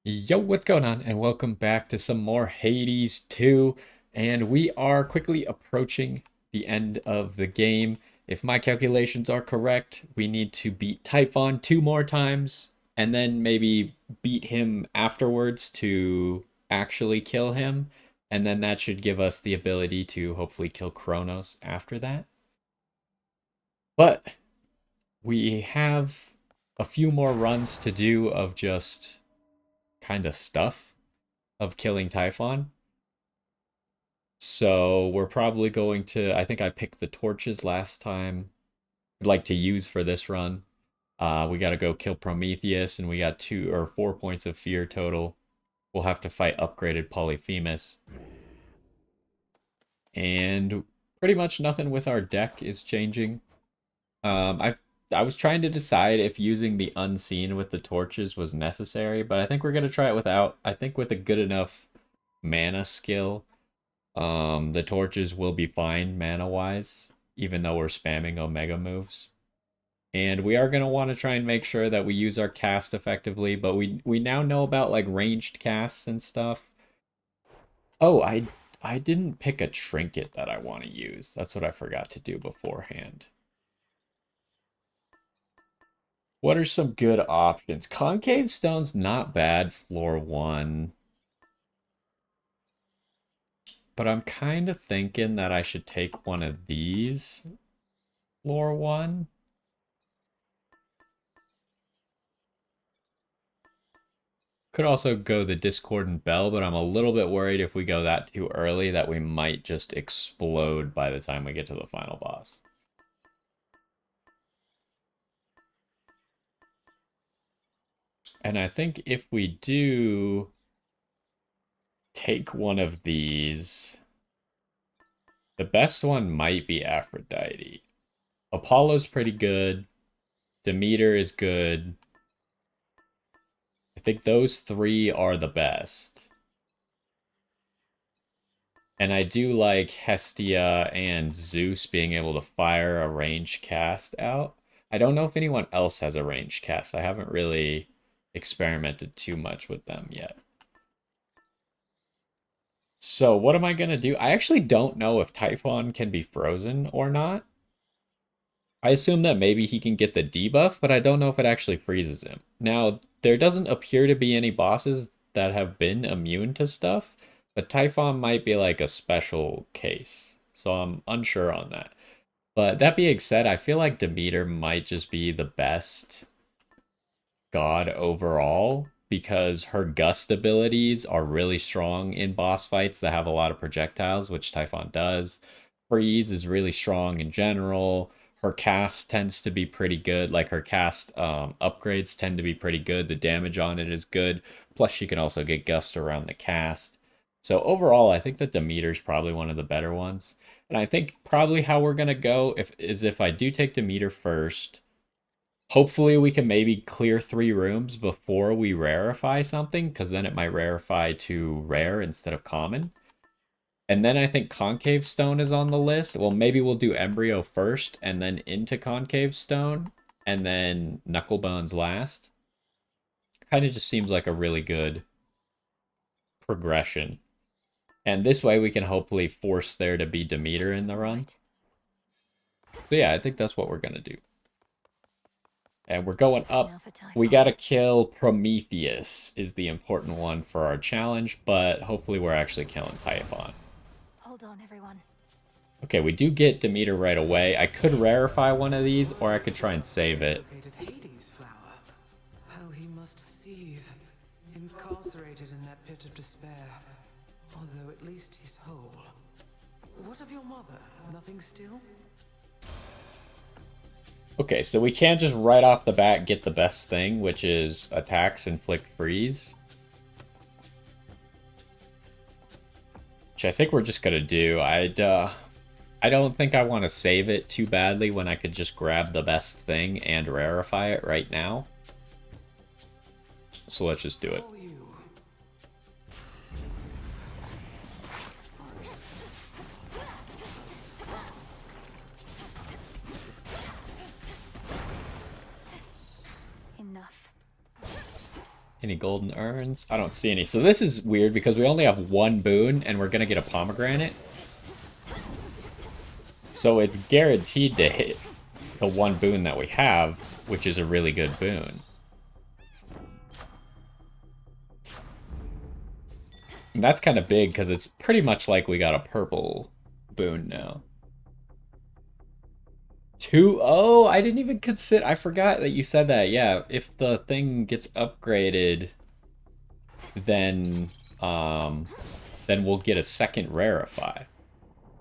Yo, what's going on? And welcome back to some more Hades 2. And we are quickly approaching the end of the game. If my calculations are correct, we need to beat Typhon two more times and then maybe beat him afterwards to actually kill him. And then that should give us the ability to hopefully kill Kronos after that. But we have a few more runs to do of just kind of stuff of killing Typhon. So we're probably going to, I think I picked the torches last time. I'd like to use for this run. We got to go kill Prometheus, and we got 2 or 4 points of fear total. We'll have to fight upgraded Polyphemus. And pretty much nothing with our deck is changing. I was trying to decide if using the unseen with the torches was necessary, but I think we're gonna try it without. I think with a good enough mana skill, the torches will be fine mana wise, even though we're spamming Omega moves. And we are gonna want to try and make sure that we use our cast effectively, but we now know about like ranged casts and stuff. Oh, I didn't pick a trinket that I want to use. That's what I forgot to do beforehand. What are some good options? Concave Stone's not bad, floor one. But I'm kind of thinking that I should take one of these, floor one. Could also go the Discordant Bell, but I'm a little bit worried if we go that too early that we might just explode by the time we get to the final boss. And I think if we do take one of these, the best one might be Aphrodite. Apollo's pretty good. Demeter is good. I think those three are the best. And I do like Hestia and Zeus being able to fire a range cast out. I don't know if anyone else has a range cast. I haven't really experimented too much with them yet. So what am I going to do? I actually don't know if Typhon can be frozen or not. I assume that maybe he can get the debuff, but I don't know if it actually freezes him. Now, there doesn't appear to be any bosses that have been immune to stuff, but Typhon might be like a special case. So I'm unsure on that. But that being said, I feel like Demeter might just be the best god overall because her gust abilities are really strong in boss fights that have a lot of projectiles, which Typhon does. Freeze is really strong in general. Her cast tends to be pretty good. Like her cast upgrades tend to be pretty good. The damage on it is good. Plus, she can also get gust around the cast. So overall, I think that Demeter's probably one of the better ones. And I think probably how we're gonna go if I do take Demeter first. Hopefully, we can maybe clear 3 rooms before we rarefy something, because then it might rarefy to rare instead of common. And then I think Concave Stone is on the list. Well, maybe we'll do Embryo first, and then into Concave Stone, and then Knucklebones last. Kind of just seems like a really good progression. And this way we can hopefully force there to be Demeter in the run. So yeah, I think that's what we're going to do. And we're going up. We gotta kill Prometheus is the important one for our challenge, but hopefully we're actually killing Typhon. Hold on, everyone. Okay, we do get Demeter right away. I could rarefy one of these, or I could try and save it. Hades flower. How he must seethe, incarcerated in that pit of despair. Although at least he's whole. What of your mother? Nothing still? Okay, so we can't just right off the bat get the best thing, which is attacks inflict freeze. Which I think we're just gonna do. I don't think I want to save it too badly when I could just grab the best thing and rarefy it right now. So let's just do it. Enough. Any golden urns? I don't see any. So this is weird because we only have one boon and we're going to get a pomegranate. So it's guaranteed to hit the one boon that we have, which is a really good boon. And that's kind of big because it's pretty much like we got a purple boon now. 2-0? I didn't even consider. I forgot that you said that. Yeah, if the thing gets upgraded, then we'll get a second rarify.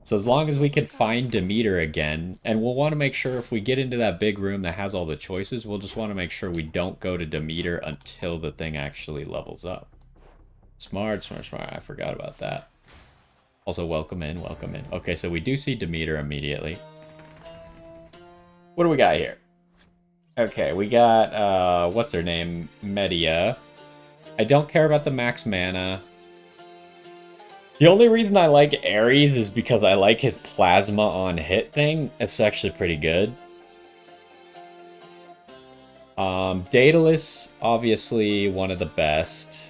So as long as we can find Demeter again, and we'll want to make sure if we get into that big room that has all the choices, we'll just want to make sure we don't go to Demeter until the thing actually levels up. Smart, smart, smart. I forgot about that. Also, welcome in, welcome in. Okay, so we do see Demeter immediately. What do we got here? Okay, we got, what's her name? Medea. I don't care about the max mana. The only reason I like Ares is because I like his plasma on hit thing. It's actually pretty good. Daedalus, obviously one of the best.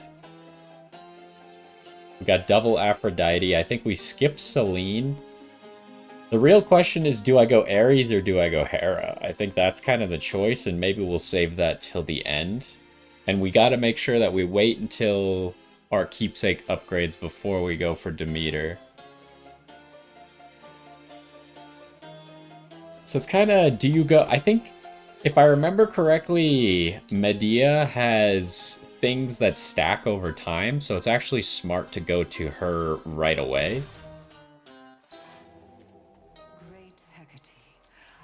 We got double Aphrodite. I think we skipped Selene. The real question is, do I go Ares or do I go Hera? I think that's kind of the choice, and maybe we'll save that till the end. And we got to make sure that we wait until our keepsake upgrades before we go for Demeter. So it's kind of, do you go... I think, if I remember correctly, Medea has things that stack over time, so it's actually smart to go to her right away. Great Hecate,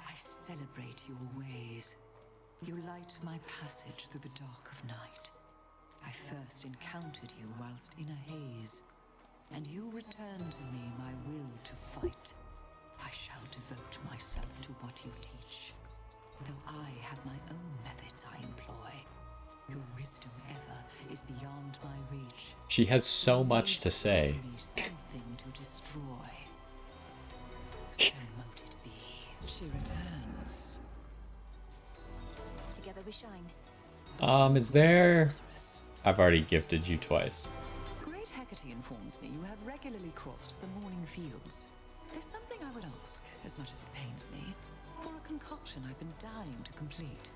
I celebrate your ways. You light my passage through the dark of night. I first encountered you whilst in a haze, and you returned to me my will to fight. I shall devote myself to what you teach, though I have my own methods I employ. Your wisdom ever is beyond my reach. She has so much to say. Something to destroy. So mote it be. She returns. Together we shine. Is there... I've already gifted you twice. Great Hecate informs me you have regularly crossed the morning fields. There's something I would ask, as much as it pains me, for a concoction I've been dying to complete.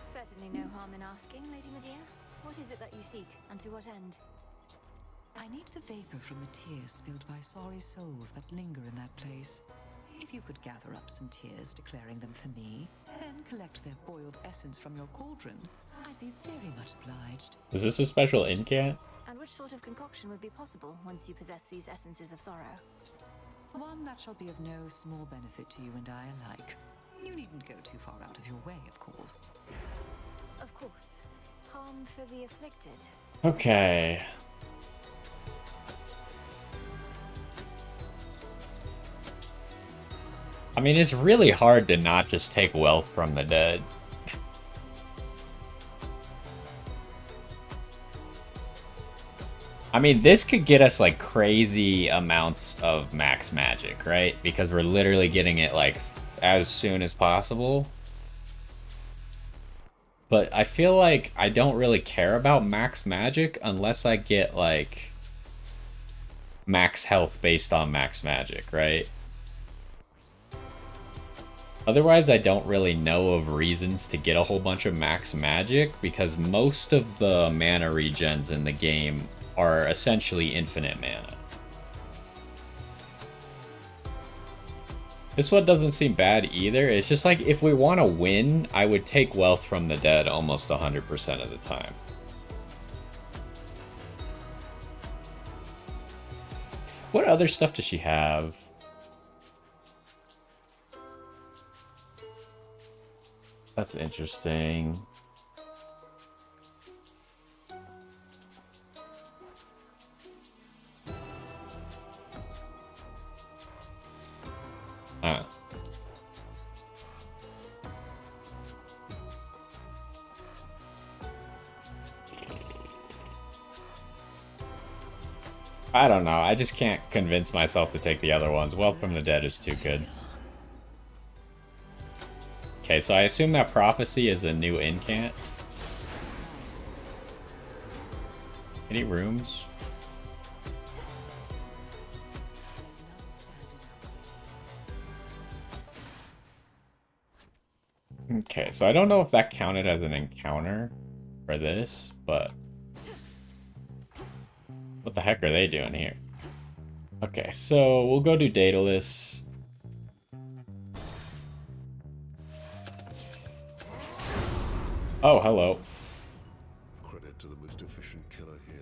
Certainly no harm in asking, Lady Medea. What is it that you seek, and to what end? I need the vapor from the tears spilled by sorry souls that linger in that place. If you could gather up some tears declaring them for me, then collect their boiled essence from your cauldron, I'd be very much obliged. Is this a special incant? And which sort of concoction would be possible once you possess these essences of sorrow? One that shall be of no small benefit to you and I alike. You needn't go too far out of your way, of course. Of course. Harm for the afflicted. Okay. I mean, it's really hard to not just take wealth from the dead. I mean, this could get us, like, crazy amounts of max magic, right? Because we're literally getting it, like, as soon as possible. But I feel like I don't really care about max magic unless I get, like, max health based on max magic, right? Otherwise, I don't really know of reasons to get a whole bunch of max magic because most of the mana regens in the game are essentially infinite mana. This one doesn't seem bad either. It's just like, if we want to win, I would take wealth from the dead almost 100% of the time. What other stuff does she have? That's interesting. I don't know. I just can't convince myself to take the other ones. Wealth from the Dead is too good. Okay, so I assume that Prophecy is a new incant. Any rooms? Okay, so I don't know if that counted as an encounter for this, but what the heck are they doing here? Okay, so we'll go do Daedalus. Oh, hello. Credit to the most efficient killer here.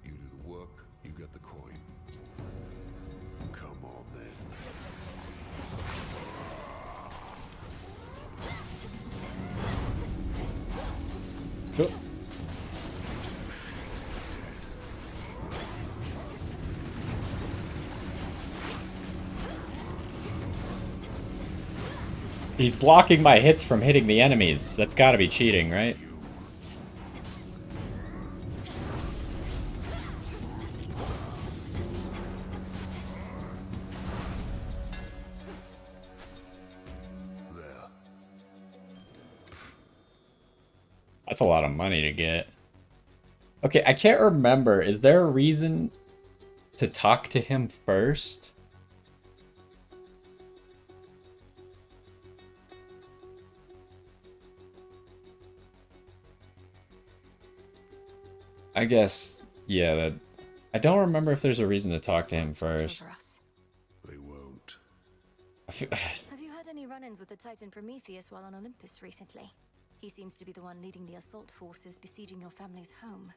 You do the work, you get the coin. Come on then. Oh. He's blocking my hits from hitting the enemies. That's gotta be cheating, right? There. That's a lot of money to get. Okay, I can't remember. Is there a reason to talk to him first? I guess, yeah, that... I don't remember if there's a reason to talk to him first. Over us. They won't. Have you had any run-ins with the Titan Prometheus while on Olympus recently? He seems to be the one leading the assault forces besieging your family's home.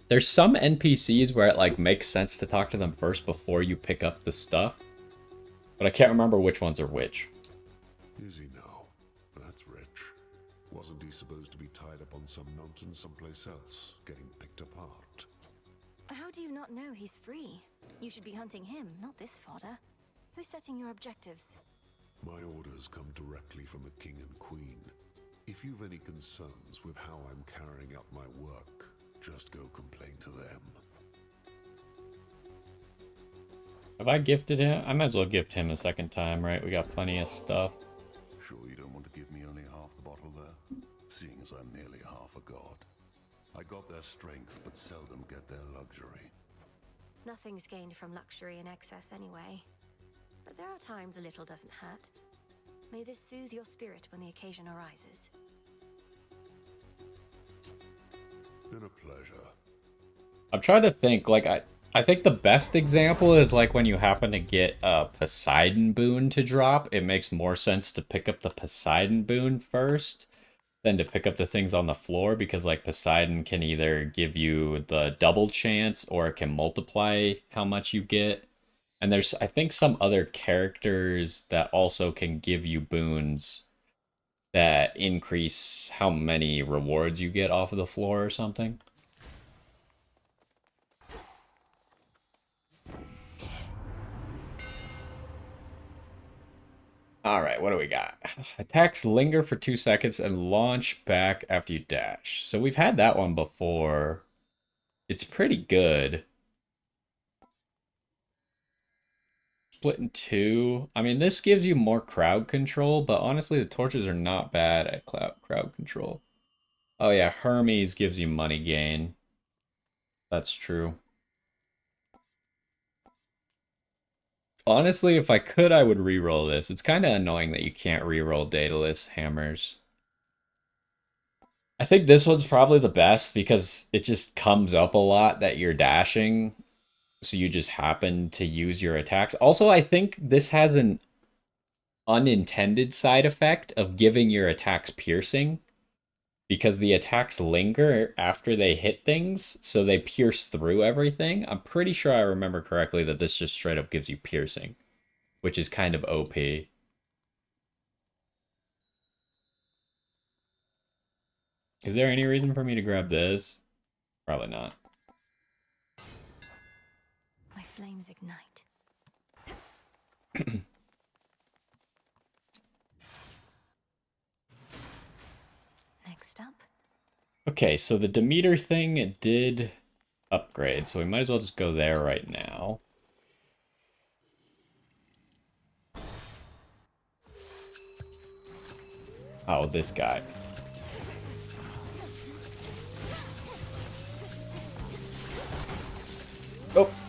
There's some NPCs where it, like, makes sense to talk to them first before you pick up the stuff. But I can't remember which ones are which. Is he now? That's rich. Wasn't he supposed to be tied up on some mountain someplace else, getting picked apart? How do you not know he's free? You should be hunting him, not this fodder. Who's setting your objectives? My orders come directly from the king and queen. If you've any concerns with how I'm carrying out my work, just go complain to them. Have I gifted him? I might as well gift him a second time, right? We got plenty of stuff. Sure you don't want to give me only half the bottle there? Seeing as I'm nearly half a god. I got their strength, but seldom get their luxury. Nothing's gained from luxury in excess anyway. But there are times a little doesn't hurt. May this soothe your spirit when the occasion arises. Been a pleasure. I'm trying to think, like, I think the best example is, like, when you happen to get a Poseidon boon to drop, it makes more sense to pick up the Poseidon boon first than to pick up the things on the floor, because, like, Poseidon can either give you the double chance or it can multiply how much you get. And there's, I think, some other characters that also can give you boons that increase how many rewards you get off of the floor or something. All right, what do we got? Attacks linger for 2 seconds and launch back after you dash. So we've had that one before. It's pretty good. Split in 2. I mean, this gives you more crowd control, but honestly, the torches are not bad at crowd control. Oh yeah, Hermes gives you money gain. That's true. Honestly, if I could, I would reroll this. It's kind of annoying that you can't reroll Daedalus hammers. I think this one's probably the best because it just comes up a lot that you're dashing, so you just happen to use your attacks. Also, I think this has an unintended side effect of giving your attacks piercing, because the attacks linger after they hit things, so they pierce through everything. I'm pretty sure I remember correctly that this just straight up gives you piercing, which is kind of OP. Is there any reason for me to grab this? Probably not. My flames ignite. Next up. Okay, so the Demeter thing, it did upgrade, so we might as well just go there right now. Oh, this guy.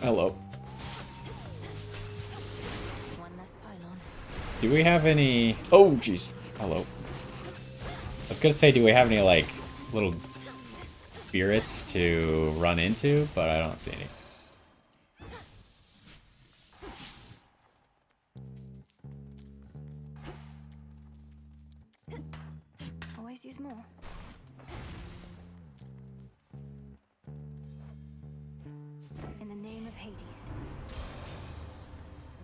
Hello. One less pylon. Do we have any... Oh, jeez. Hello. I was gonna say, do we have any, like, little spirits to run into? But I don't see any. Always use more. In the name of Hades.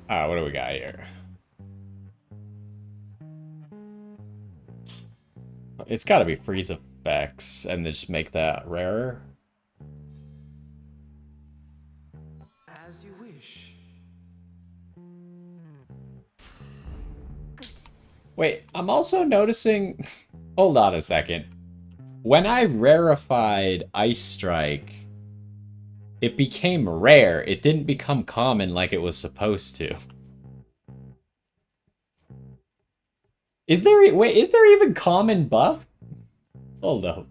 What do we got here? It's gotta be freeze effects, and just make that rarer. As you wish. Good. Wait, I'm also noticing... Hold on a second. When I rarefied Ice Strike, it became rare. It didn't become common like it was supposed to. Is there even common buff? Hold up.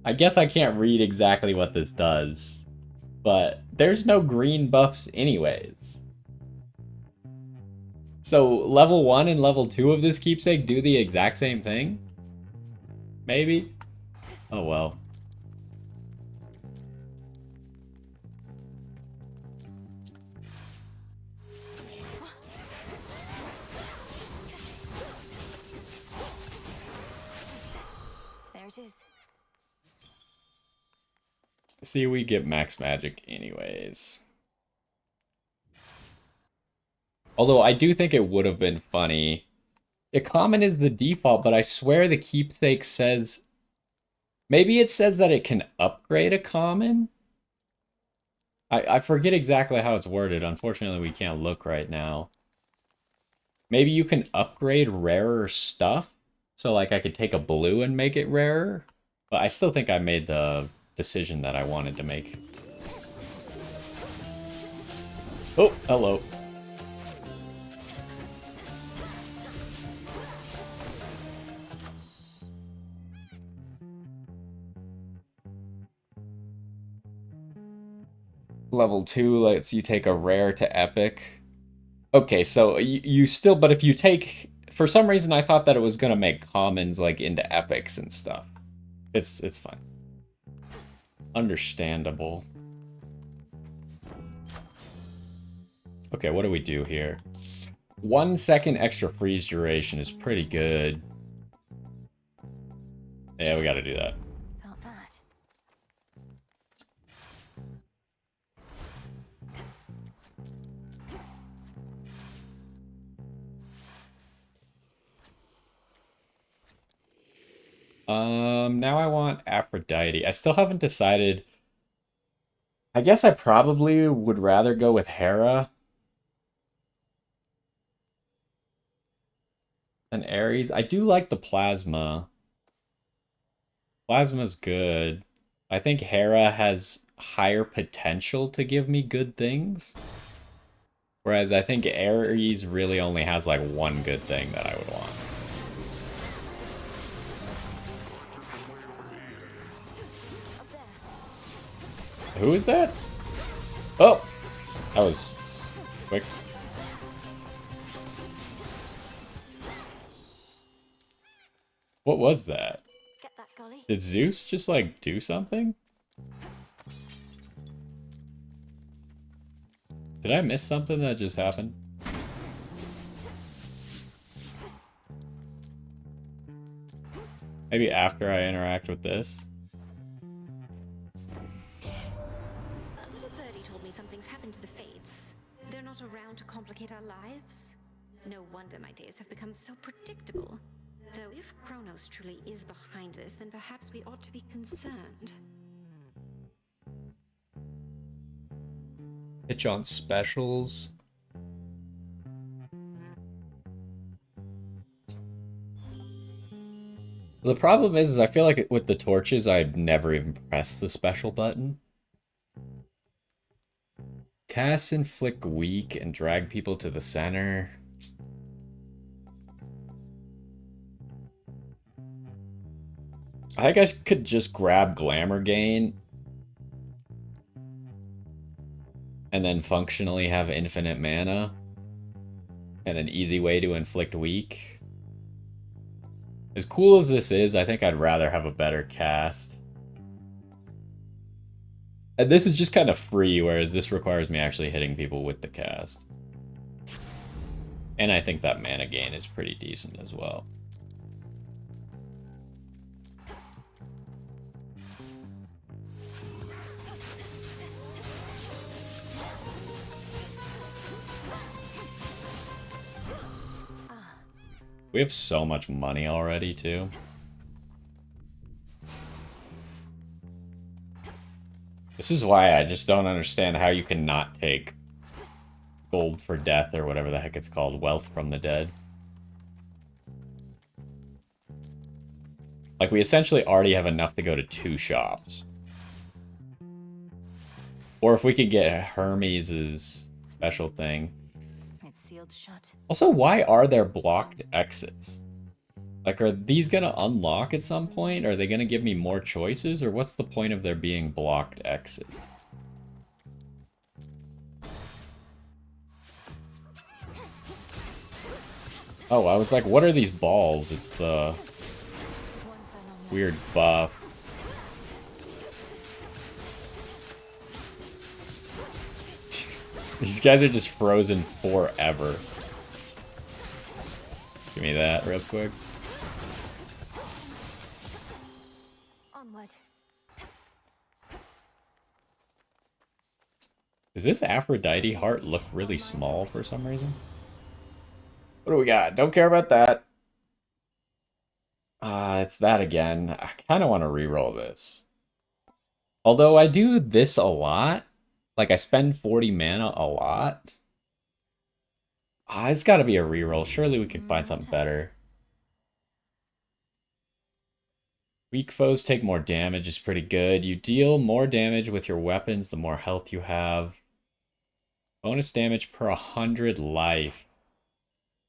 I guess I can't read exactly what this does, but there's no green buffs anyways. So level 1 and level 2 of this keepsake do the exact same thing? Maybe? Oh well. There it is. See, we get max magic anyways. Although I do think it would have been funny. The common is the default, but I swear the keepsake says... Maybe it says that it can upgrade a common? I forget exactly how it's worded. Unfortunately, we can't look right now. Maybe you can upgrade rarer stuff? So, like, I could take a blue and make it rarer? But I still think I made the decision that I wanted to make. Oh, hello. Level 2 lets you take a rare to epic. Okay, so you still... But if you take... For some reason, I thought that it was going to make commons, like, into epics and stuff. It's fine. Understandable. Okay, what do we do here? 1 second extra freeze duration is pretty good. Yeah, we gotta do that. Felt that. Now I want Aphrodite. I still haven't decided. I guess I probably would rather go with Hera than Ares. I do like the plasma. Plasma's good. I think Hera has higher potential to give me good things. Whereas I think Ares really only has like one good thing that I would want. Up there. Who is that? Oh! That was quick. What was that? Get that, Golly. Did Zeus just like do something? Did I miss something that just happened? Maybe after I interact with this? A little birdie told me something's happened to the Fates. They're not around to complicate our lives. No wonder my days have become so predictable. Though if Kronos truly is behind this, then perhaps we ought to be concerned. Pitch on specials. The problem is I feel like with the torches, I've never even pressed the special button. Cast inflict weak and drag people to the center. I think I could just grab Glamour Gain and then functionally have infinite mana and an easy way to inflict weak. As cool as this is, I think I'd rather have a better cast. And this is just kind of free, whereas this requires me actually hitting people with the cast. And I think that mana gain is pretty decent as well. We have so much money already, too. This is why I just don't understand how you can not take gold for death or whatever the heck it's called, wealth from the dead. Like, we essentially already have enough to go to 2 shops. Or if we could get Hermes' special thing. It's sealed shut. Also, why are there blocked exits? Like, are these gonna unlock at some point? Are they gonna give me more choices? Or what's the point of there being blocked exits? Oh, I was like, what are these balls? It's the weird buff. These guys are just frozen forever. Give me that real quick. Onward. Does this Aphrodite heart look really small for some reason? What do we got? Don't care about that. It's that again. I kind of want to reroll this. Although I do this a lot. Like, I spend 40 mana a lot. It's got to be a reroll. Surely we could find something better. Weak foes take more damage is pretty good. You deal more damage with your weapons the more health you have. Bonus damage per 100 life.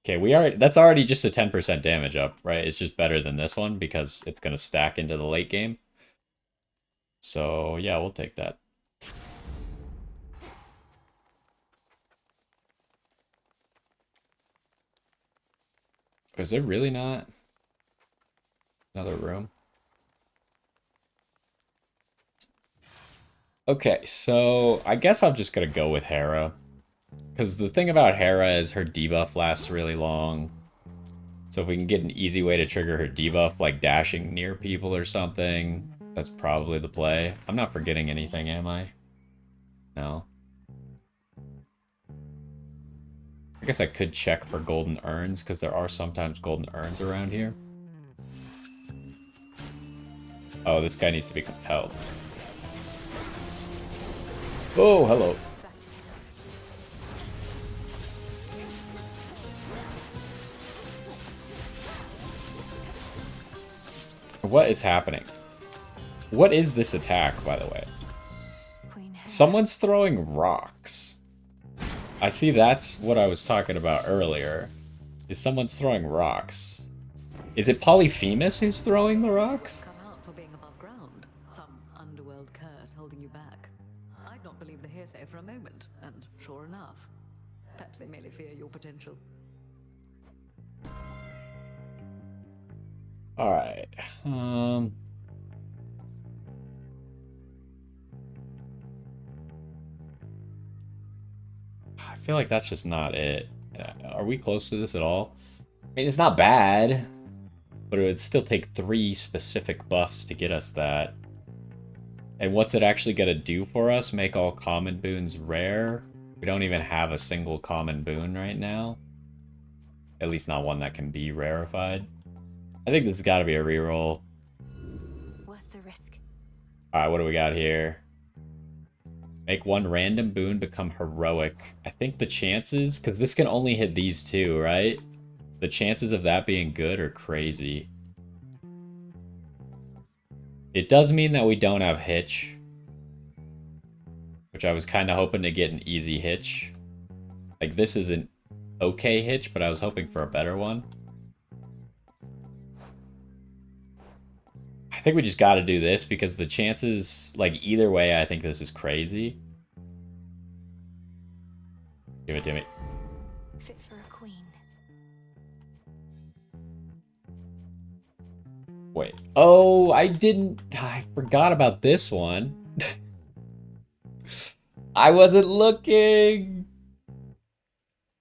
Okay, that's already just a 10% damage up, right? It's just better than this one because it's going to stack into the late game. So, yeah, we'll take that. Is there really not another room? Okay, so I guess I'm just going to go with Hera. Because the thing about Hera is her debuff lasts really long. So if we can get an easy way to trigger her debuff, like dashing near people or something, that's probably the play. I'm not forgetting anything, am I? No. I guess I could check for golden urns, because there are sometimes golden urns around here. Oh, this guy needs to be compelled. Oh, hello. What is happening? What is this attack, by the way? Someone's throwing rocks. I see that's what I was talking about earlier. Is someone's throwing rocks. Is it Polyphemus who's throwing the rocks? Come out for being above ground. Some underworld curse holding you back. I'd not believe the hearsay for a moment, and sure enough, perhaps they merely fear your potential. Alright. I feel like that's just not it. Are we close to this at all? I mean, it's not bad, but it would still take 3 specific buffs to get us that. And what's it actually going to do for us? Make all common boons rare? We don't even have a single common boon right now. At least not one that can be rarefied. I think this has got to be a reroll. Worth the risk. Alright, what do we got here? Make one random boon become heroic. I think the chances, because this can only hit these 2, right? The chances of that being good are crazy. It does mean that we don't have Hitch. Which I was kind of hoping to get an easy Hitch. Like, this is an okay Hitch, but I was hoping for a better one. I think we just got to do this because the chances, like, either way, I think this is crazy. Give it to me. Fit for a queen. Wait. Oh, I forgot about this one. I wasn't looking.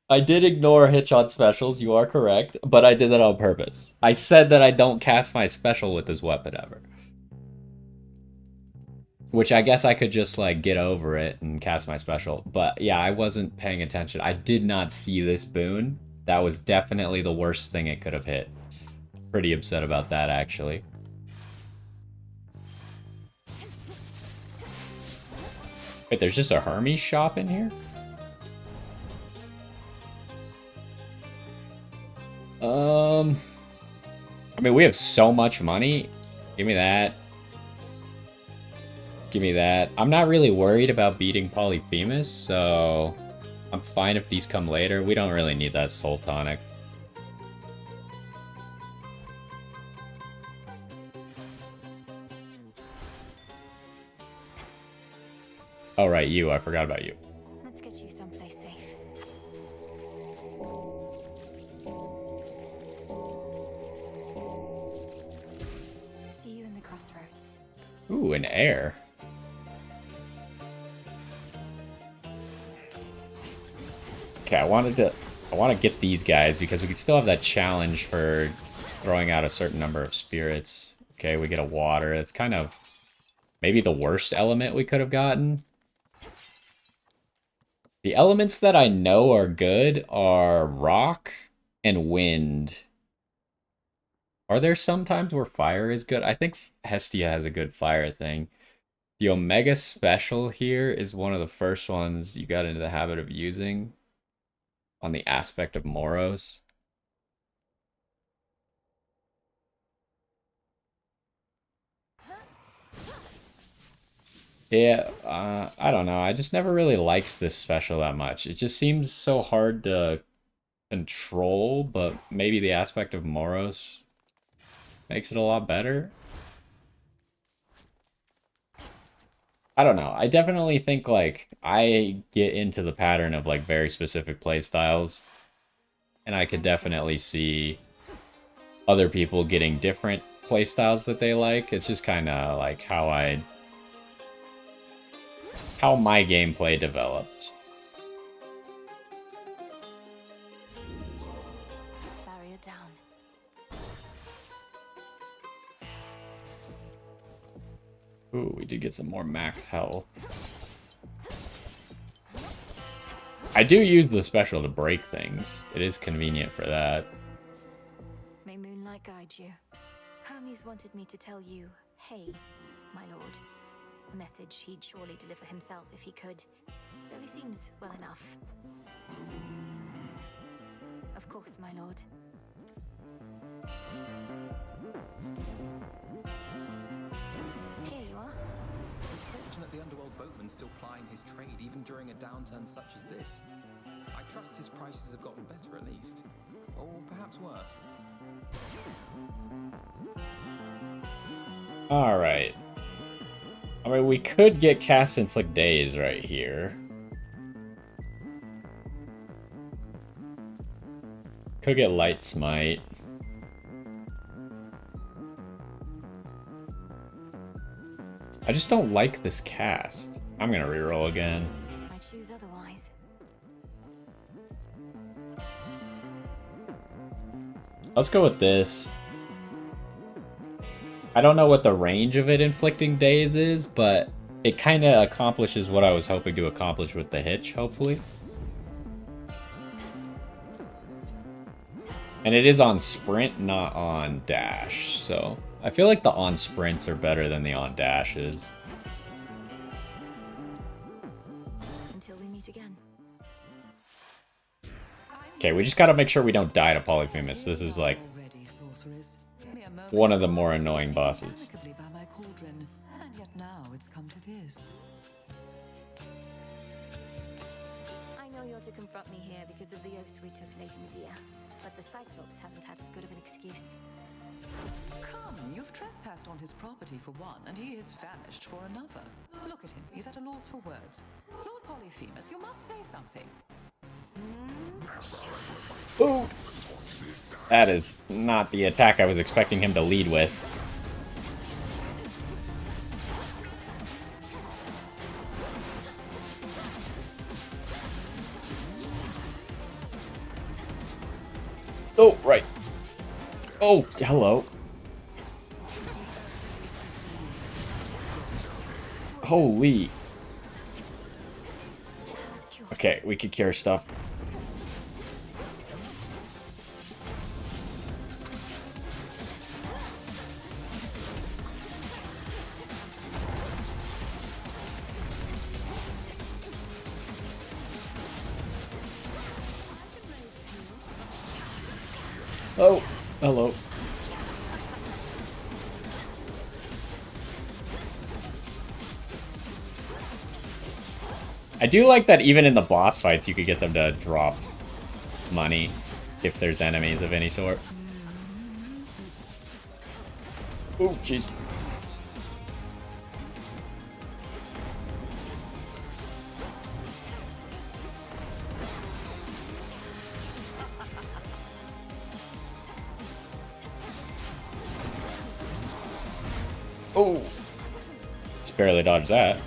I did ignore Hitch on specials, you are correct, but I did that on purpose. I said that I don't cast my special with this weapon ever. Which I guess I could just, like, get over it and cast my special. But, yeah, I wasn't paying attention. I did not see this boon. That was definitely the worst thing it could have hit. Pretty upset about that, actually. Wait, there's just a Hermes shop in here? I mean, we have so much money. Give me that. Give me that. I'm not really worried about beating Polyphemus, so I'm fine if these come later. We don't really need that Soul Tonic. Oh, right, you. I forgot about you. Let's get you someplace safe. See you in the crossroads. Ooh, an heir. Okay, I want to get these guys because we can still have that challenge for throwing out a certain number of spirits. Okay, we get a water. It's kind of maybe the worst element we could have gotten. The elements that I know are good are rock and wind. Are there some times where fire is good? I think Hestia has a good fire thing. The Omega Special here is one of the first ones you got into the habit of using on the aspect of Moros. Yeah, I don't know. I just never really liked this special that much. It just seems so hard to control, but maybe the aspect of Moros makes it a lot better. I don't know. I definitely think, like, I get into the pattern of, like, very specific playstyles, and I could definitely see other people getting different playstyles that they like. It's just kind of like how my gameplay developed. Barrier down. Ooh, we did get some more max health. I do use the special to break things. It is convenient for that. May moonlight guide you. Hermes wanted me to tell you, hey, my lord. A message he'd surely deliver himself if he could, though he seems well enough. Of course, my lord. Here you are. It's fortunate the Underworld boatman's still plying his trade even during a downturn such as this. I trust his prices have gotten better at least. Or perhaps worse. Alright. I mean, we could get Cast Inflict Days right here. Could get Light Smite. I just don't like this cast. I'm gonna reroll again. I choose otherwise. Let's go with this. I don't know what the range of it inflicting days is, but it kind of accomplishes what I was hoping to accomplish with the hitch, hopefully. And it is on sprint, not on dash, so I feel like the on sprints are better than the on dashes. Until we meet again. Okay, we just gotta make sure we don't die to Polyphemus. This is like One of the more annoying bosses. And yet now it's come to this. I know you're to confront me here because of the oath we took late in the year, but the Cyclops hasn't had as good of an excuse. Come, you've trespassed on his property for one, and he is famished for another. Look at him, he's at a loss for words. Lord Polyphemus, you must say something. Ooh. That is not the attack I was expecting him to lead with. Oh, right. Oh, hello. Holy. Okay, we could cure stuff. Oh, hello. I do like that even in the boss fights you could get them to drop money if there's enemies of any sort. Oh, jeez. Oh. Just barely dodged that.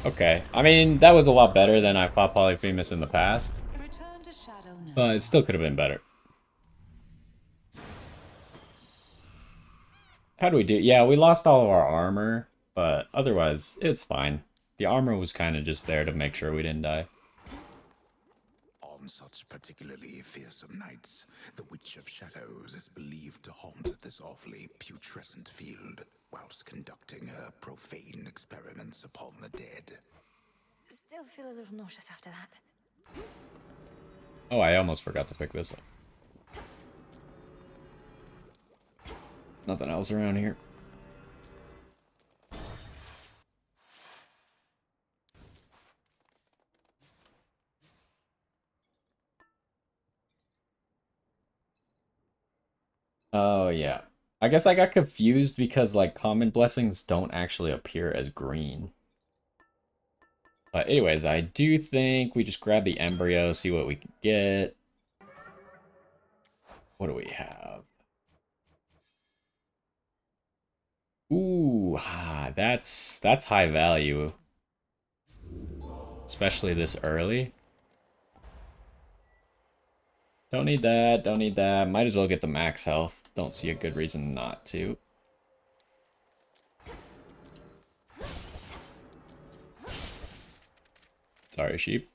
Okay. I mean, that was a lot better than I fought Polyphemus in the past. Return to Shadow now. But it still could have been better. How do we do? Yeah, we lost all of our armor, but otherwise, it's fine. The armor was kind of just there to make sure we didn't die. On such particularly fearsome nights, the Witch of Shadows is believed to haunt this awfully putrescent field, whilst conducting her profane experiments upon the dead. Still feel a little nauseous after that. Oh, I almost forgot to pick this up. Nothing else around here. Oh, yeah. I guess I got confused because, like, common blessings don't actually appear as green. But anyways, I do think we just grab the embryo, see what we can get. What do we have? Ooh, that's high value. Especially this early. Don't need that, don't need that. Might as well get the max health. Don't see a good reason not to. Sorry, sheep.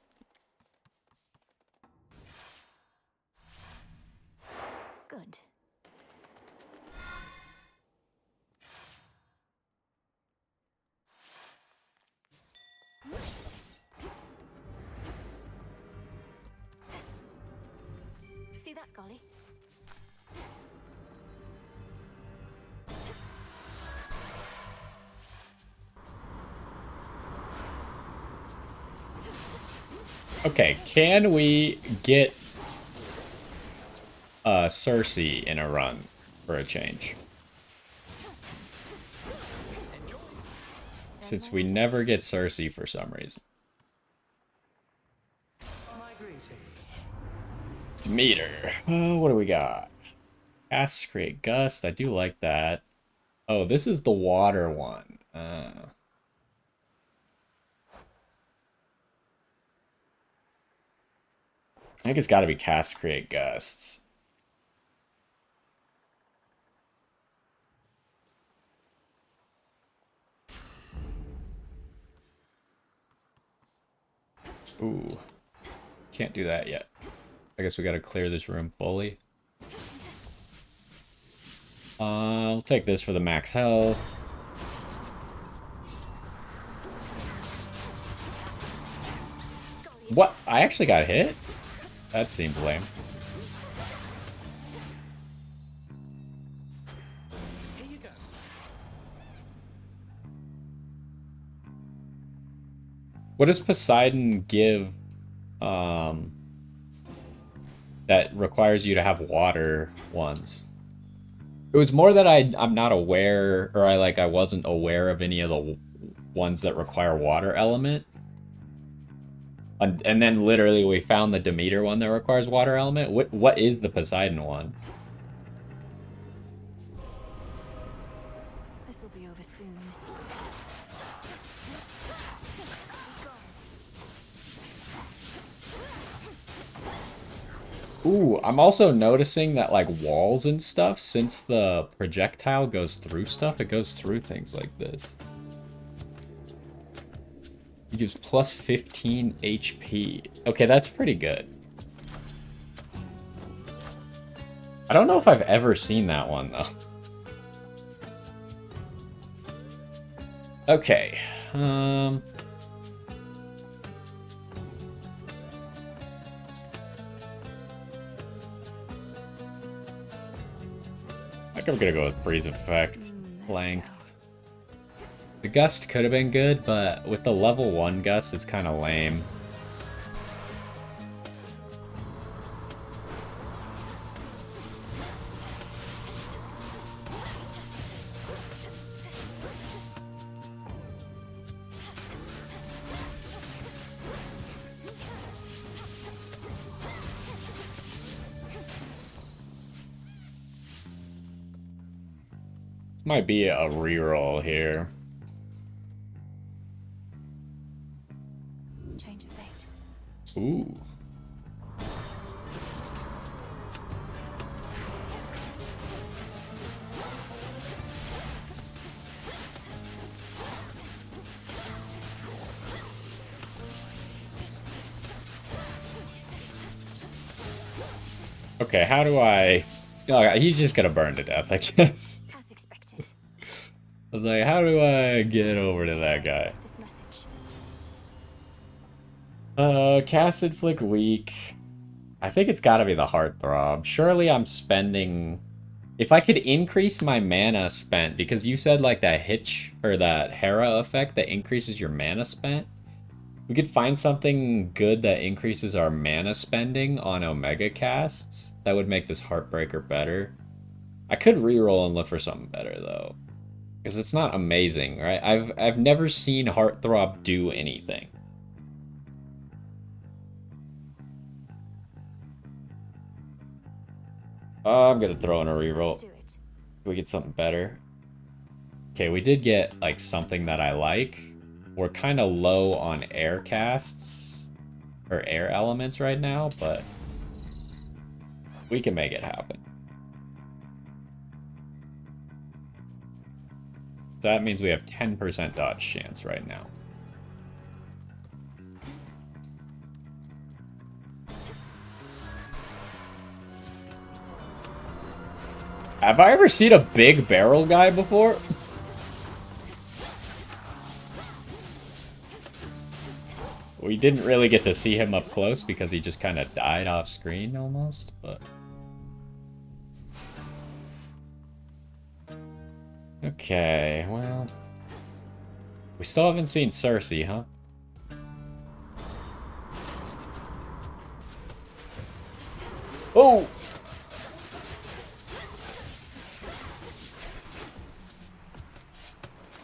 Good. See that, Golly? Okay, can we get Circe in a run for a change? Since we never get Circe for some reason. My greetings. Demeter. What do we got? Cast, create gust. I do like that. Oh, this is the water one. I think it's got to be cast, create gusts. Ooh. Can't do that yet. I guess we got to clear this room fully. We'll take this for the max health. What? I actually got hit? That seems lame. Here you go. What does Poseidon give that requires you to have water ones? It was more that I'm not aware, or I wasn't aware of any of the ones that require water element. And then literally we found the Demeter one that requires water element. What is the Poseidon one? This'll be over soon. Ooh, I'm also noticing that like walls and stuff, since the projectile goes through stuff, it goes through things like this. It gives plus 15 HP. Okay, that's pretty good. I don't know if I've ever seen that one, though. Okay. I think I'm gonna go with freeze effect. Length. The gust could have been good, but with the level 1 gust, it's kind of lame. Might be a reroll here. Change of fate. Ooh. Okay, how do I... Oh, he's just gonna burn to death, I guess. As expected. I was like, how do I get over to that guy? This message. Cast Inflict Weak. I think it's gotta be the Heartthrob. Surely I'm spending... If I could increase my mana spent, because you said like that Hitch, or that Hera effect that increases your mana spent, we could find something good that increases our mana spending on Omega casts. That would make this Heartbreaker better. I could reroll and look for something better though, because it's not amazing, right? I've never seen Heartthrob do anything. I'm gonna throw in a reroll. Let's do it. Can we get something better? Okay, we did get like something that I like. We're kind of low on air casts or air elements right now, but we can make it happen. So that means we have 10% dodge chance right now. Have I ever seen a big barrel guy before? We didn't really get to see him up close because he just kind of died off screen almost, but... Okay, well... We still haven't seen Circe, huh? Oh!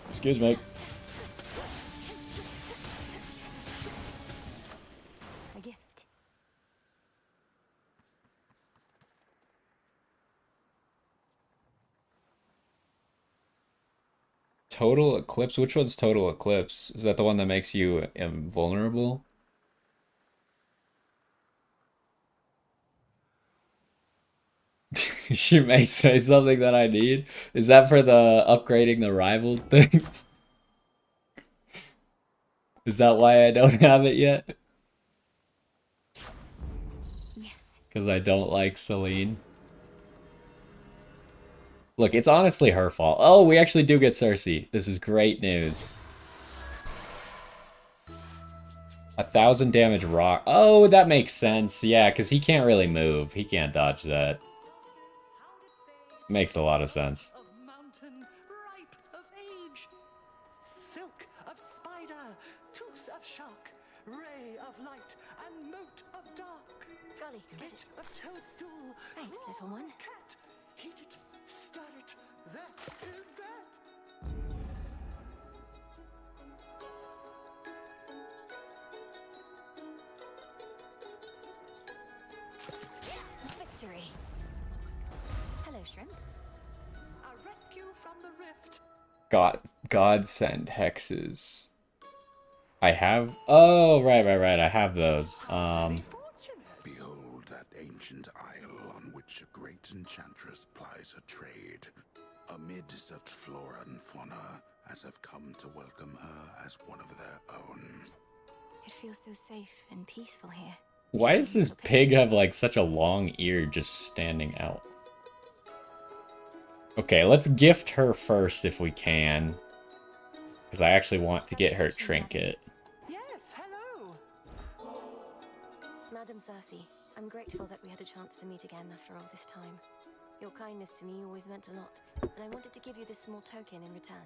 Excuse me. A gift. Total Eclipse? Which one's Total Eclipse? Is that the one that makes you invulnerable? She may say something that I need. Is that for the upgrading the rival thing? Is that why I don't have it yet? Yes. Because I don't like Celine. Look, it's honestly her fault. Oh, we actually do get Circe. This is great news. 1,000 damage rock. Oh, that makes sense. Yeah, because he can't really move. He can't dodge that. Makes a lot of sense. Of mountain, ripe of age, silk of spider, tooth of shark, ray of light, and mote of dark. Golly, get Bit it. of toadstool. Thanks, raw little one. of cat. Heat it, stir it. That is that. victory. Hello, Shrimp. A rescue from the rift. Godsend hexes. I have. Oh, right. I have those. Fortunate. Behold that ancient isle on which a great enchantress plies her trade. Amid such flora and fauna as have come to welcome her as one of their own. It feels so safe and peaceful here. Why Even does in this little pig pigs. have like such a long ear just standing out? Okay, let's gift her first if we can. Because I actually want to get her trinket. Yes, hello. Madam Circe, I'm grateful that we had a chance to meet again after all this time. Your kindness to me always meant a lot, and I wanted to give you this small token in return.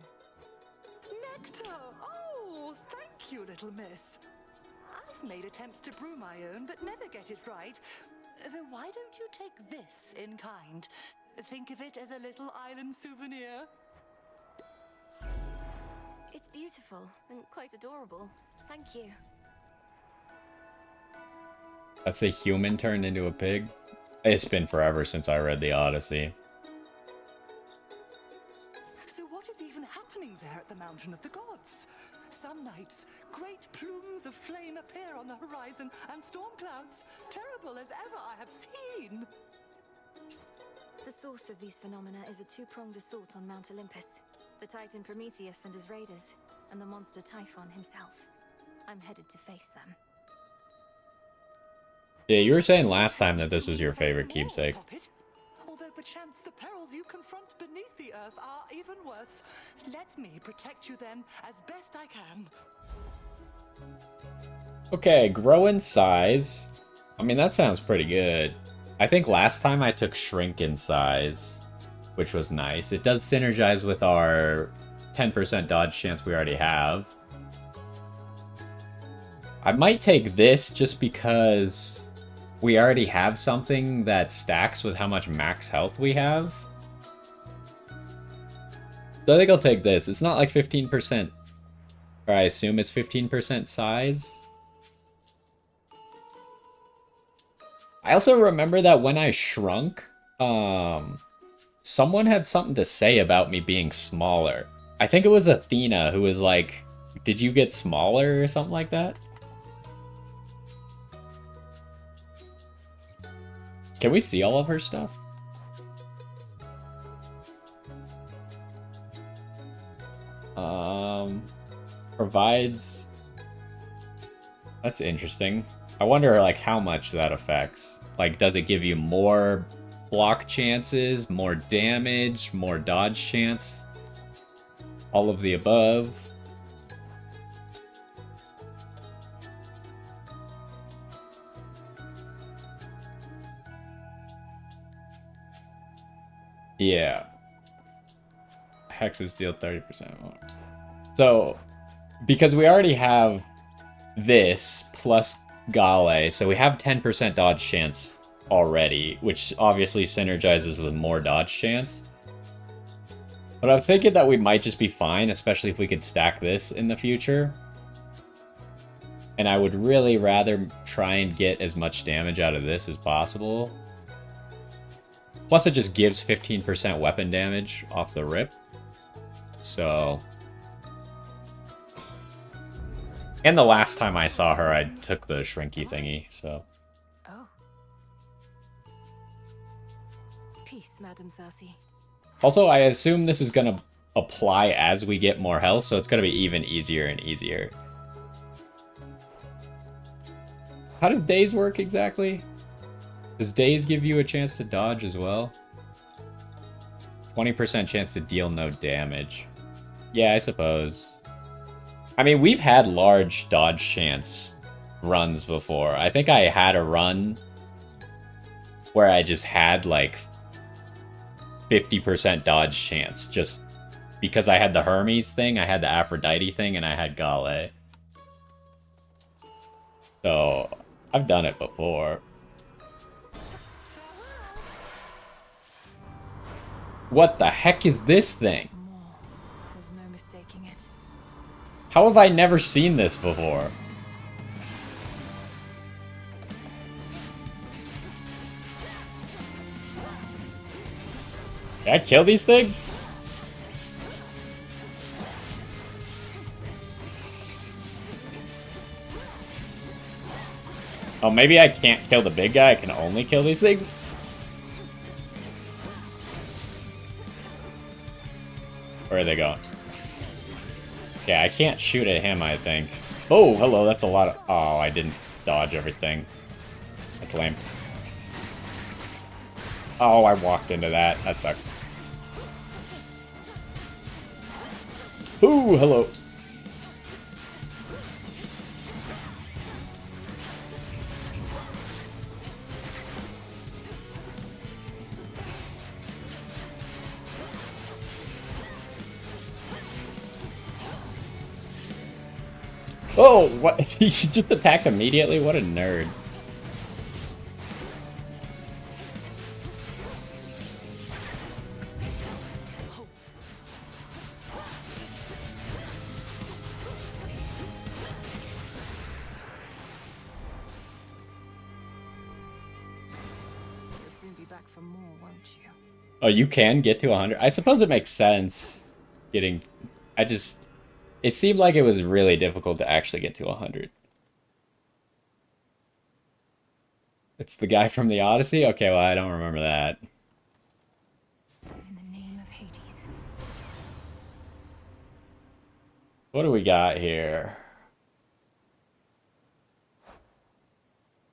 Nectar! Oh, thank you, little miss. I've made attempts to brew my own, but never get it right. Though why don't you take this in kind? Think of it as a little island souvenir. It's beautiful and quite adorable. Thank you. That's a human turned into a pig? It's been forever since I read the Odyssey. So what is even happening there at the Mountain of the Gods? Some nights, great plumes of flame appear on the horizon, and storm clouds, terrible as ever I have seen. The source of these phenomena is a two-pronged assault on Mount Olympus. The Titan Prometheus and his raiders, and the monster Typhon himself. I'm headed to face them. Yeah, you were saying last time that this was your favorite keepsake. Although perchance the perils you confront beneath the earth are even worse. Let me protect you then as best I can. Okay, grow in size. I mean, that sounds pretty good. I think last time I took shrink in size, which was nice. It does synergize with our 10% dodge chance we already have. I might take this just because we already have something that stacks with how much max health we have. So I think I'll take this. It's not like 15%, or I assume it's 15% size. I also remember that when I shrunk, someone had something to say about me being smaller. I think it was Athena who was like, did you get smaller or something like that? Can we see all of her stuff? Provides... That's interesting. I wonder, like, how much that affects. Like, does it give you more block chances, more damage, more dodge chance? All of the above? Yeah. Hexes deal 30% more. So, because we already have this plus Gale, so we have 10% dodge chance already, which obviously synergizes with more dodge chance. But I'm thinking that we might just be fine, especially if we could stack this in the future. And I would really rather try and get as much damage out of this as possible. Plus it just gives 15% weapon damage off the rip. So... And the last time I saw her, I took the shrinky thingy, so... Oh. Peace, Madam Circe. Also, I assume this is gonna apply as we get more health, so it's gonna be even easier and easier. How does daze work exactly? Does daze give you a chance to dodge as well? 20% chance to deal no damage. Yeah, I suppose. I mean, we've had large dodge chance runs before. I think I had a run where I just had like 50% dodge chance just because I had the Hermes thing, I had the Aphrodite thing, and I had Gale. So, I've done it before. What the heck is this thing? There's no mistaking it. How have I never seen this before? Can I kill these things? Oh, maybe I can't kill the big guy. I can only kill these things? Where are they going? Yeah, I can't shoot at him, I think. Oh, hello, that's a lot of... Oh, I didn't dodge everything. That's lame. Oh, I walked into that. That sucks. Ooh, hello. Oh, what? He just attacked immediately? What a nerd. You'll soon be back for more, won't you? Oh, you can get to 100? I suppose it makes sense getting... I just... It seemed like it was really difficult to actually get to 100. It's the guy from the Odyssey? Okay, well, I don't remember that. In the name of Hades. What do we got here?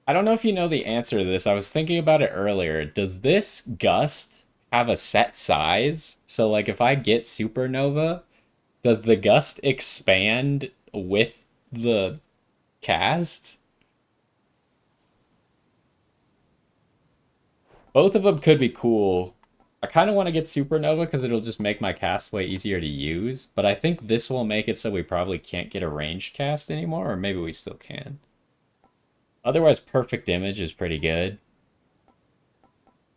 I don't know if you know the answer to this. I was thinking about it earlier. Does this gust have a set size? So, like, if I get supernova, does the gust expand with the cast? Both of them could be cool. I kind of want to get supernova because it'll just make my cast way easier to use, but I think this will make it so we probably can't get a ranged cast anymore, or maybe we still can. Otherwise, perfect image is pretty good.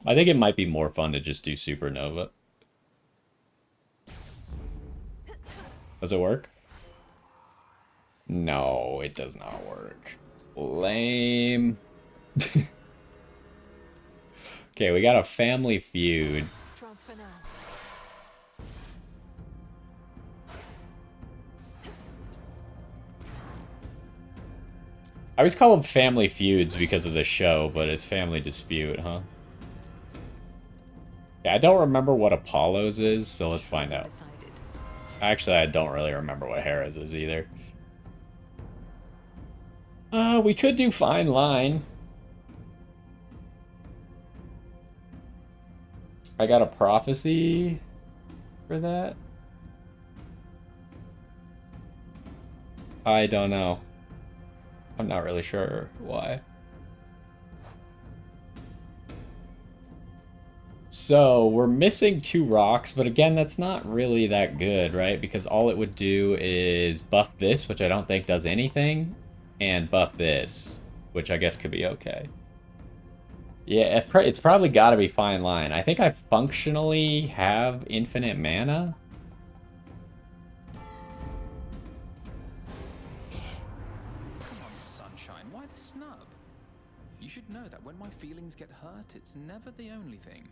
I think it might be more fun to just do supernova. Does it work? No, it does not work. Lame. Okay, we got a family feud. Transfer now. I always call them family feuds because of the show, but it's family dispute, huh? Yeah, I don't remember what Apollo's is, so let's find out. Actually, I don't really remember what Hera's is either. We could do Fine Line. I got a prophecy for that. I don't know. I'm not really sure why. So, we're missing 2 rocks, but again, that's not really that good, right? Because all it would do is buff this, which I don't think does anything, and buff this, which I guess could be okay. Yeah, it's probably got to be Fine Line. I think I functionally have infinite mana. Come on, sunshine, why the snub? You should know that when my feelings get hurt, it's never the only thing.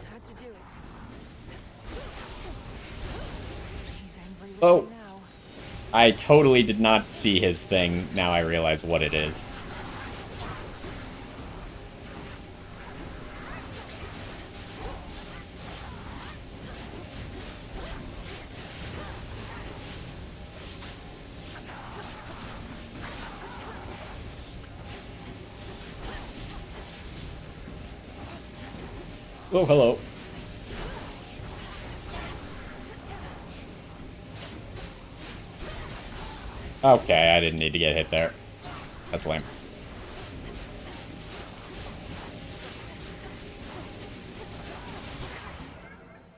Had to do it. He's angry with Oh. me now. I totally did not see his thing. Now I realize what it is. Oh, hello. Okay, I didn't need to get hit there. That's lame.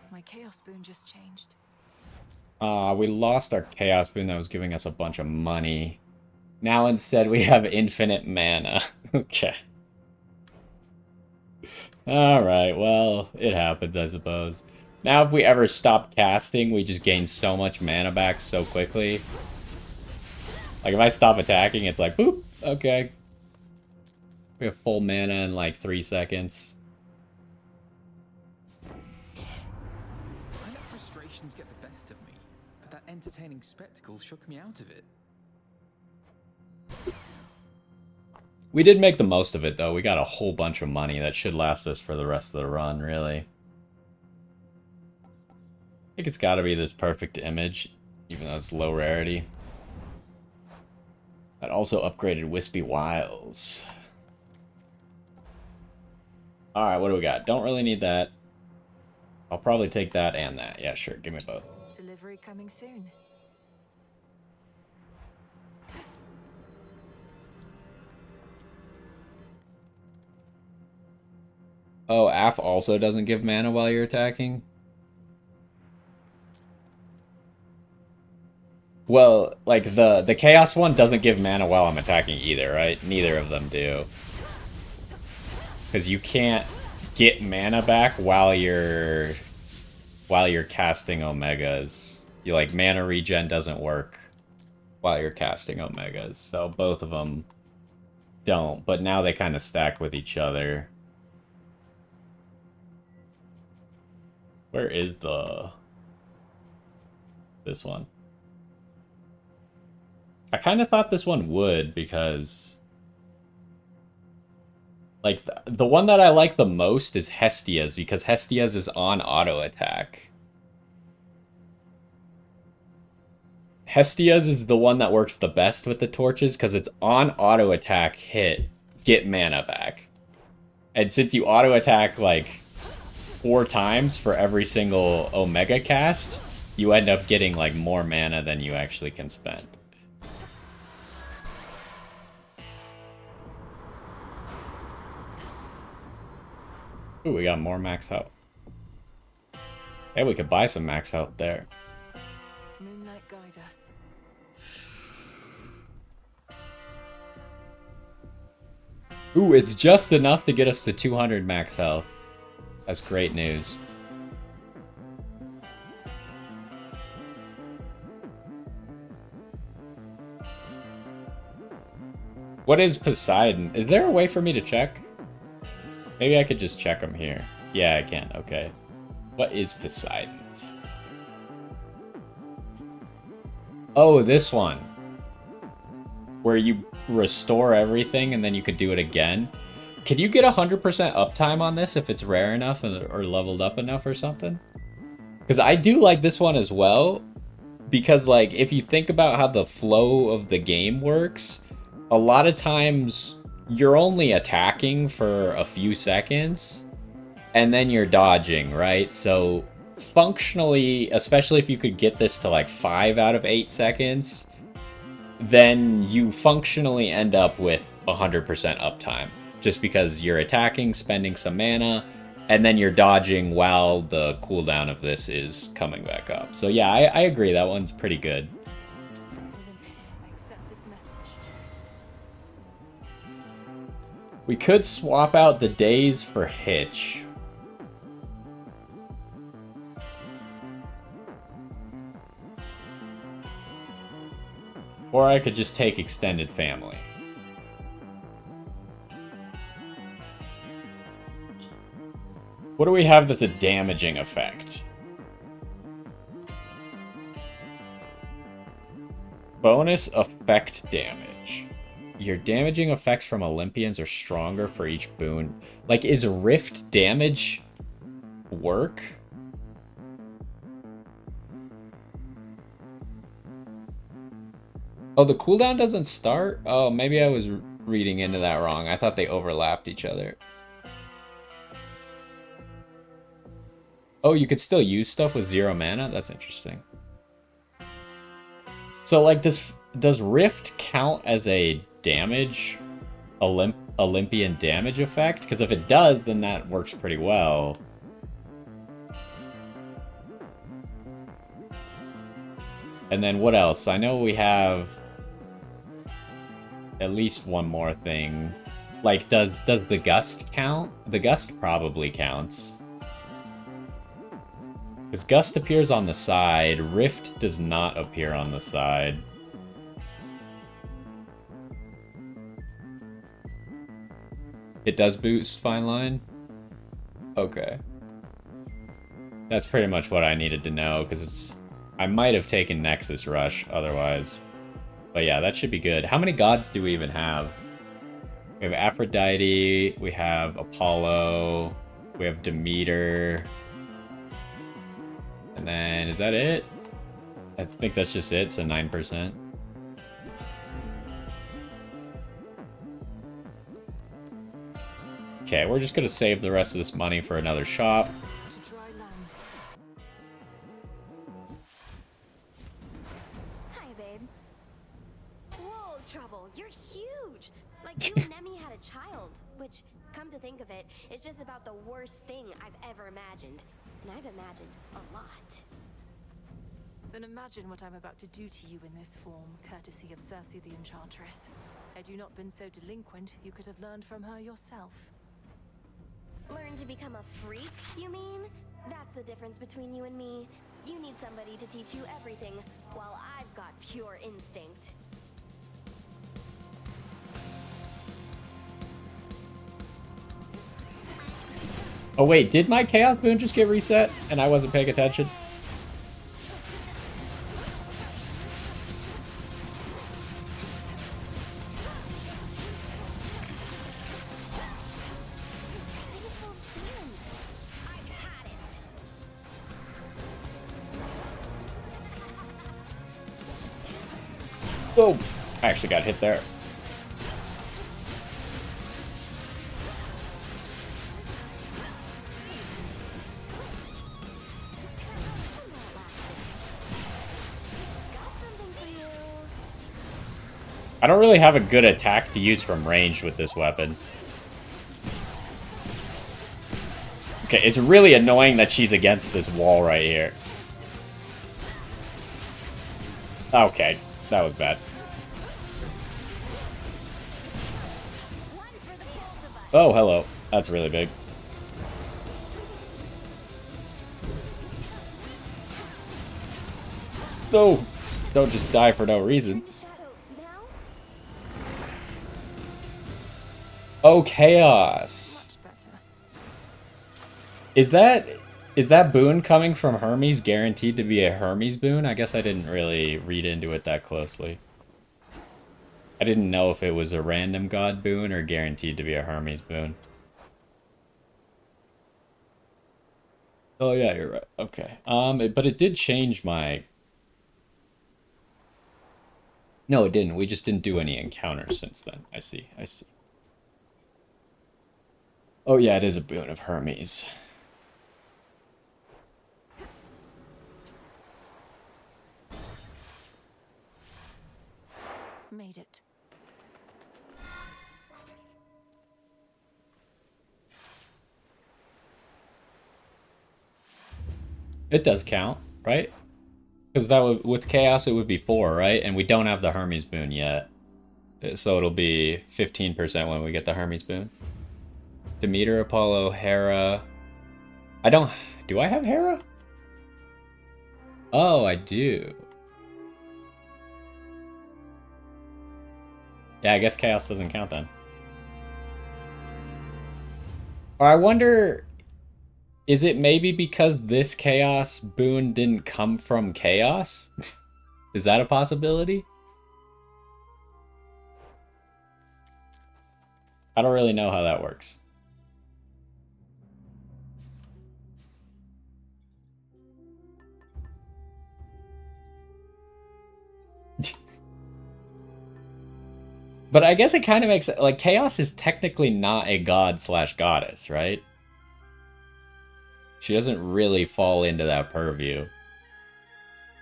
My chaos boon just changed. We lost our Chaos Boon that was giving us a bunch of money. Now instead we have infinite mana. Okay. Alright, well, it happens, I suppose. Now if we ever stop casting, we just gain so much mana back so quickly. Like, if I stop attacking, it's like, boop, okay. We have full mana in, like, 3 seconds. ambitions get the best of me, but that entertaining spectacle shook me out of it. We did make the most of it, though. We got a whole bunch of money that should last us for the rest of the run, really. I think it's got to be this perfect image, even though it's low rarity. That also upgraded Wispy Wiles. Alright, what do we got? Don't really need that. I'll probably take that and that. Yeah, sure. Give me both. Delivery coming soon. Oh, AF also doesn't give mana while you're attacking? Well, like, the Chaos one doesn't give mana while I'm attacking either, right? Neither of them do. Because you can't get mana back while you're casting Omegas. You, like, mana regen doesn't work while you're casting Omegas. So both of them don't, but now they kind of stack with each other. Where is this one? I kind of thought this one would, because like the one that I like the most is Hestia's, because Hestia's is on auto attack. Hestia's is the one that works the best with the torches because it's on auto attack hit, get mana back. And since you auto attack like 4 times for every single Omega cast, you end up getting like more mana than you actually can spend. Ooh, we got more max health. Hey, we could buy some max health there. Moonlight guide us. Ooh, it's just enough to get us to 200 max health. That's great news. What is Poseidon? Is there a way for me to check? Maybe I could just check them here. Yeah, I can. Okay. What is Poseidon's? Oh, this one. Where you restore everything and then you could do it again. Can you get 100% uptime on this if it's rare enough or leveled up enough or something? Because I do like this one as well. Because, like, if you think about how the flow of the game works, a lot of times you're only attacking for a few seconds and then you're dodging, right? So functionally, especially if you could get this to like 5 out of 8 seconds, then you functionally end up with 100% uptime just because you're attacking, spending some mana, and then you're dodging while the cooldown of this is coming back up. So yeah, I agree. That one's pretty good. Olympus, accept this message. We could swap out the days for Hitch. Or I could just take Extended Family. What do we have that's a damaging effect? Bonus effect damage. Your damaging effects from Olympians are stronger for each boon. Like, is Rift damage work? Oh, the cooldown doesn't start? Oh, maybe I was reading into that wrong. I thought they overlapped each other. Oh, you could still use stuff with 0 mana? That's interesting. So, like, does Rift count as a damage, Olympian damage effect? Because if it does, then that works pretty well. And then what else? I know we have at least one more thing. Like, does the Gust count? The Gust probably counts. Because Gust appears on the side, Rift does not appear on the side. It does boost Fine Line? Okay. That's pretty much what I needed to know, because it's... I might have taken Nexus Rush otherwise. But yeah, that should be good. How many gods do we even have? We have Aphrodite, we have Apollo, we have Demeter. And then, is that it? I think that's just it, so 9%. Okay, we're just gonna save the rest of this money for another shop. To dry land. Hi, babe. Whoa, Trouble, you're huge! Like you and Nemi had a child, which, come to think of it, is just about the worst thing I've ever imagined. And I've imagined a lot. Then imagine what I'm about to do to you in this form, courtesy of Circe the Enchantress. Had you not been so delinquent, you could have learned from her yourself. Learn to become a freak, you mean? That's the difference between you and me. You need somebody to teach you everything, while I've got pure instinct. Oh wait, did my Chaos Boon just get reset and I wasn't paying attention? Oh, I actually got hit there. I don't really have a good attack to use from range with this weapon. Okay, it's really annoying that she's against this wall right here. Okay, that was bad. Oh, hello. That's really big. No! Don't just die for no reason. Oh, Chaos. Is that boon coming from Hermes guaranteed to be a Hermes boon? I guess I didn't really read into it that closely. I didn't know if it was a random god boon or guaranteed to be a Hermes boon. Oh yeah, you're right. Okay. But it did change my... No, it didn't. We just didn't do any encounters since then. I see. I see. Oh yeah, it is a boon of Hermes. Made it. It does count, right? Because that would, with Chaos it would be 4, right? And we don't have the Hermes boon yet. So it'll be 15% when we get the Hermes boon. Demeter, Apollo, Hera. Do I have Hera? Oh, I do. Yeah, I guess Chaos doesn't count then. Or I wonder, is it maybe because this Chaos boon didn't come from Chaos? Is that a possibility? I don't really know how that works. But I guess it kind of makes it, like, Chaos is technically not a god slash goddess, right? She doesn't really fall into that purview.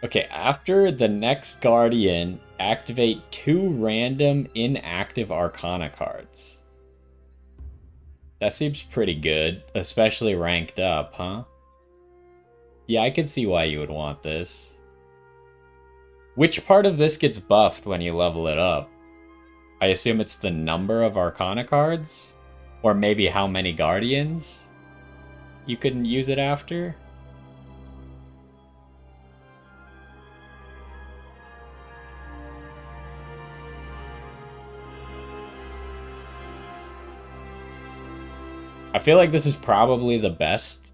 Okay, after the next Guardian, activate 2 random inactive Arcana cards. That seems pretty good, especially ranked up, huh? Yeah, I can see why you would want this. Which part of this gets buffed when you level it up? I assume it's the number of Arcana cards? Or maybe how many Guardians you can use it after? I feel like this is probably the best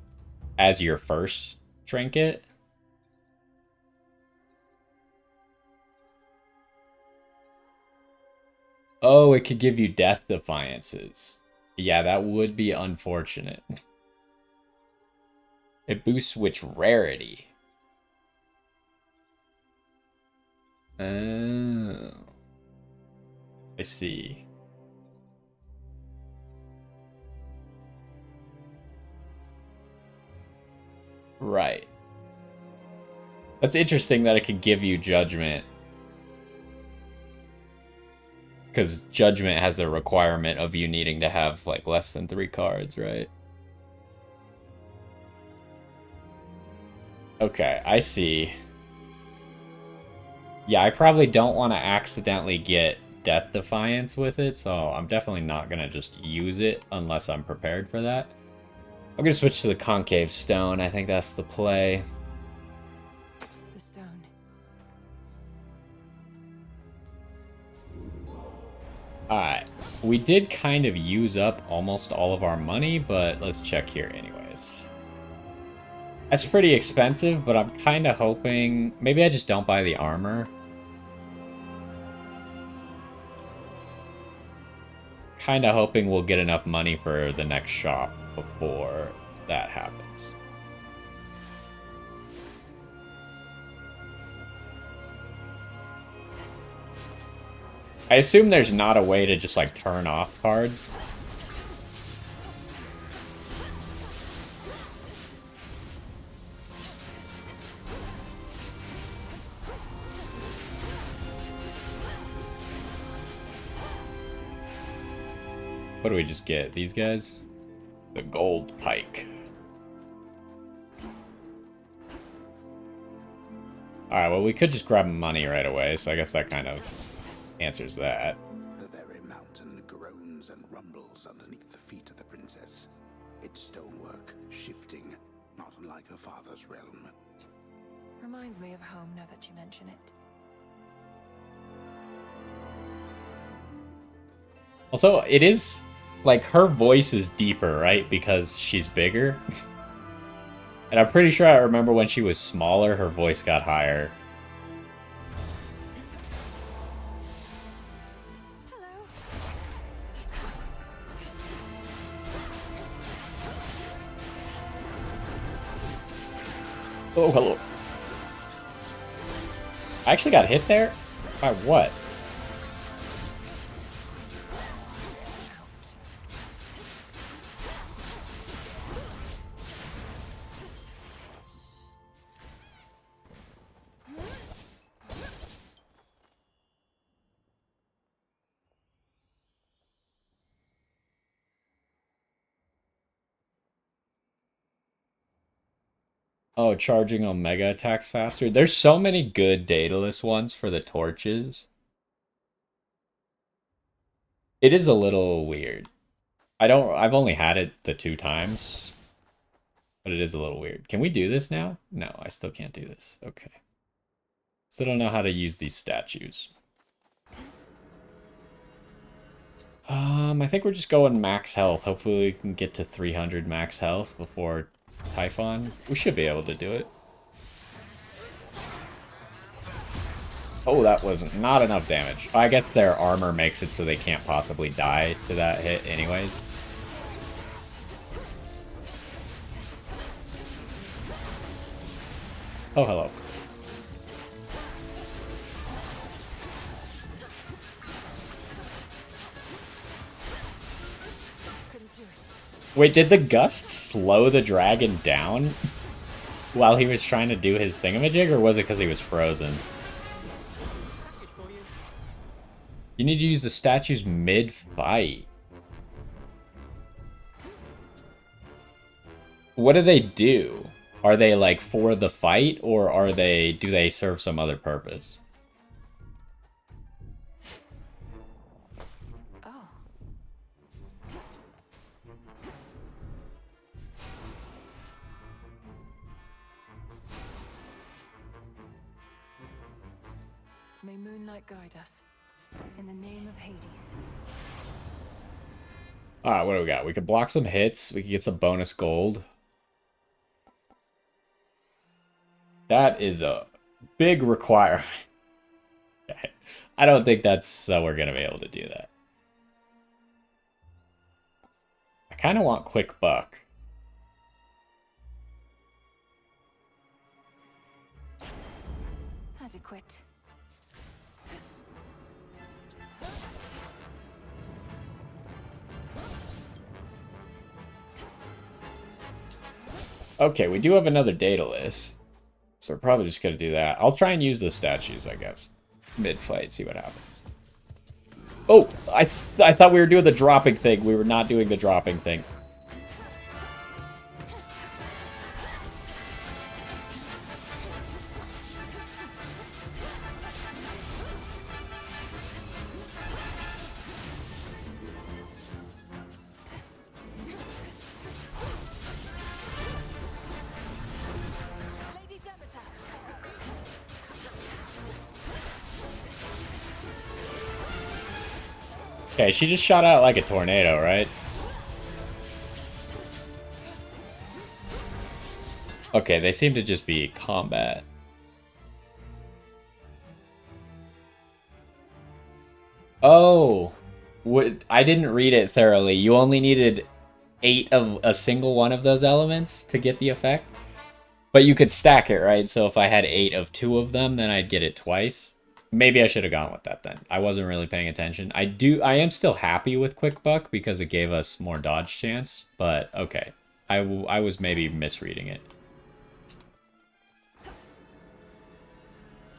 as your first trinket. Oh, it could give you death defiances. Yeah, that would be unfortunate. It boosts which rarity? Oh. I see. Right. That's interesting that it could give you judgment. Because judgment has the requirement of you needing to have like less than 3 cards, right? Okay, I see. Yeah, I probably don't want to accidentally get Death Defiance with it, so I'm definitely not going to just use it unless I'm prepared for that. I'm going to switch to the Concave Stone. I think that's the play. The stone. Alright, we did kind of use up almost all of our money, but let's check here anyways. That's pretty expensive, but I'm kind of hoping... Maybe I just don't buy the armor. Kind of hoping we'll get enough money for the next shop before that happens. I assume there's not a way to just, like, turn off cards. What do we just get? These guys? The gold pike. Alright, well, we could just grab money right away, so I guess that kind of answers that. The very mountain groans and rumbles underneath the feet of the princess. Its stonework shifting, not unlike her father's realm. Reminds me of home now that you mention it. Also, it is, like, her voice is deeper, right? Because she's bigger. And I'm pretty sure I remember when she was smaller, her voice got higher. Hello. Oh, hello. I actually got hit there? By what? Oh, charging Omega attacks faster. There's so many good Daedalus ones for the torches. It is a little weird. I've only had it the 2 times. But it is a little weird. Can we do this now? No, I still can't do this. Okay. Still don't know how to use these statues. I think we're just going max health. Hopefully we can get to 300 max health before Typhon. We should be able to do it. Oh, that was not enough damage. I guess their armor makes it so they can't possibly die to that hit anyways. Oh, hello. Wait, did the gust slow the dragon down while he was trying to do his thingamajig, or was it because he was frozen? You need to use the statues mid-fight. What do they do? Are they, like, for the fight, or do they serve some other purpose? Oh. May moonlight guide us. In the name of Hades. Alright, what do we got? We could block some hits. We could get some bonus gold. That is a big requirement. I don't think that's we're gonna be able to do that. I kind of want quick buck. Adequate. Okay, we do have another data list. So we're probably just gonna do that. I'll try and use the statues, I guess. Mid-fight, see what happens. Oh, I thought we were doing the dropping thing. We were not doing the dropping thing. Lady Demeter. Okay, she just shot out like a tornado, right? Okay, they seem to just be combat. Oh, I didn't read it thoroughly. You only needed 8 of a single one of those elements to get the effect? But you could stack it, right? So if I had 8 of 2 of them, then I'd get it twice. Maybe I should have gone with that then. I wasn't really paying attention. I am still happy with Quick Buck because it gave us more dodge chance, but okay. I was maybe misreading it.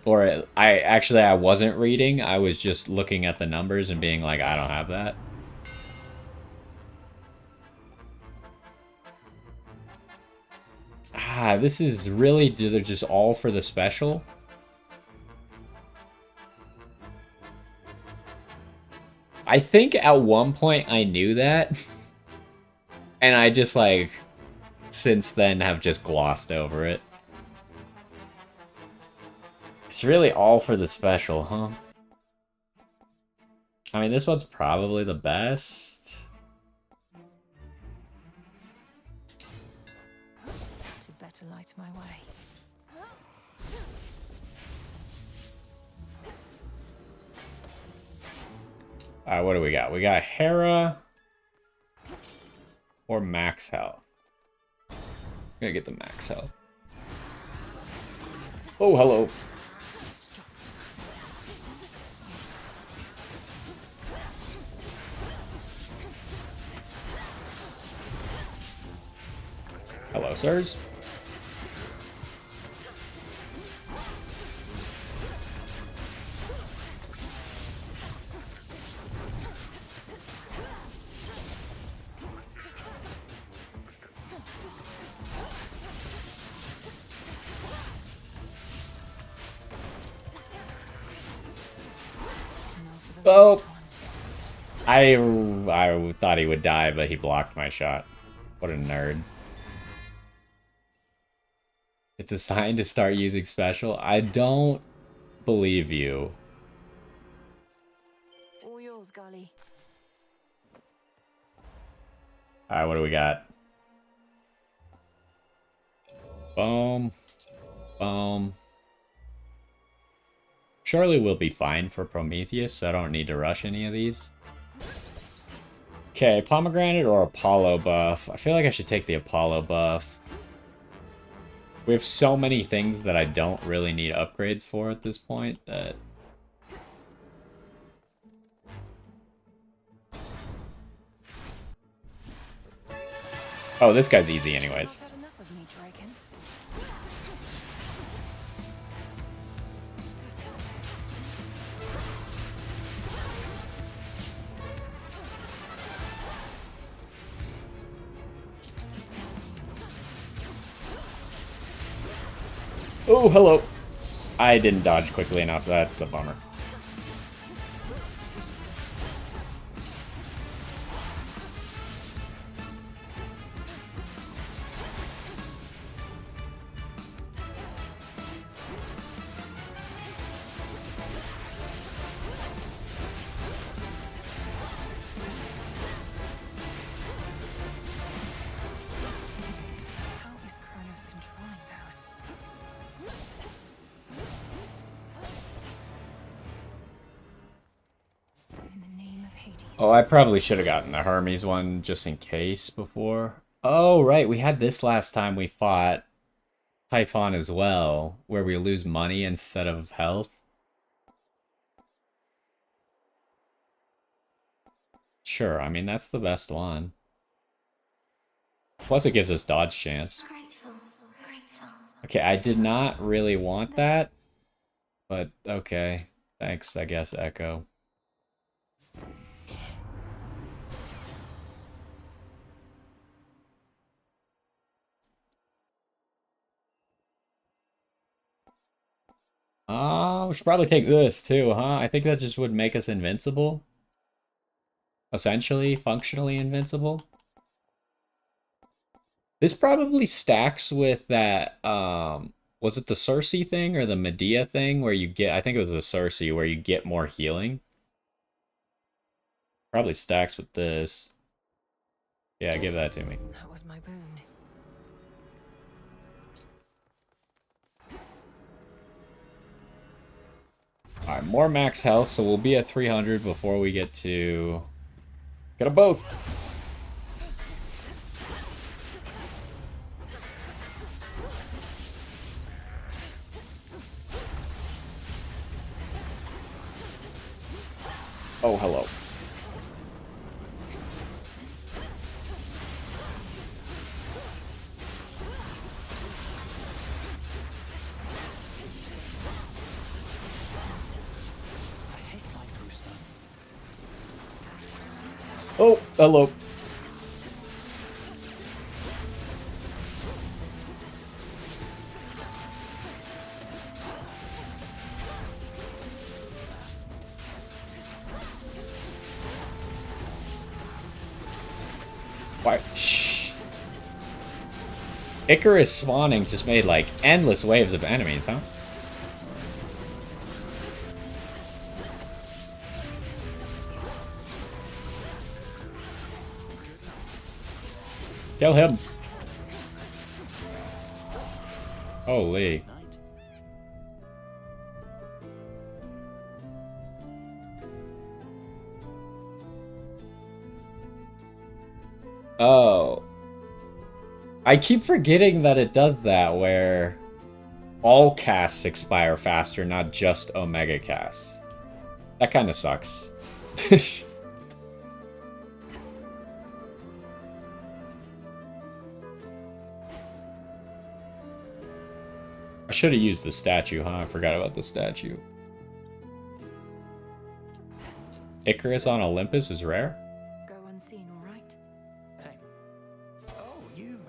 Or I wasn't reading. I was just looking at the numbers and being like, I don't have that. Ah, this is really, they're just all for the special. I think at one point I knew that. And I just like, since then have just glossed over it. It's really all for the special, huh? I mean, this one's probably the best. To better light my way. Alright, what do we got? We got Hera or max health. I'm gonna get the max health. Oh, hello. Hello, sirs. Oh, I thought he would die, but he blocked my shot. What a nerd. It's a sign to start using special. I don't believe you. All yours, Golly. Alright, what do we got? Boom. Boom. Surely we'll be fine for Prometheus, so I don't need to rush any of these. Okay, Pomegranate or Apollo buff. I feel like I should take the Apollo buff. We have so many things that I don't really need upgrades for at this point that... Oh, this guy's easy anyways. Not had enough of me, Draken. Oh, hello. I didn't dodge quickly enough. That's a bummer. How is Kronos controlling those? Oh, I probably should have gotten the Hermes one just in case before. Oh, right. We had this last time we fought Typhon as well, where we lose money instead of health. Sure, I mean, that's the best one. Plus, it gives us dodge chance. Grateful, grateful. Okay, I did not really want that, but okay. Thanks, I guess, Echo. We should probably take this too, huh? I think that just would make us invincible. Essentially, functionally invincible. This probably stacks with that, was it the Circe thing or the Medea thing where you get, I think it was the Circe where you get more healing. Probably stacks with this. Yeah, give that to me. That was my boon. Alright, more max health, so we'll be at 300 before we get to... Get them both! Oh, hello. Oh, hello. Why? Icarus spawning just made like endless waves of enemies, huh? Kill him. Holy. Oh. I keep forgetting that it does that, where all casts expire faster, not just Omega casts. That kind of sucks. I should have used the statue, huh? I forgot about the statue. Icarus on Olympus is rare? Go unseen, all right? Hey. Oh, you've,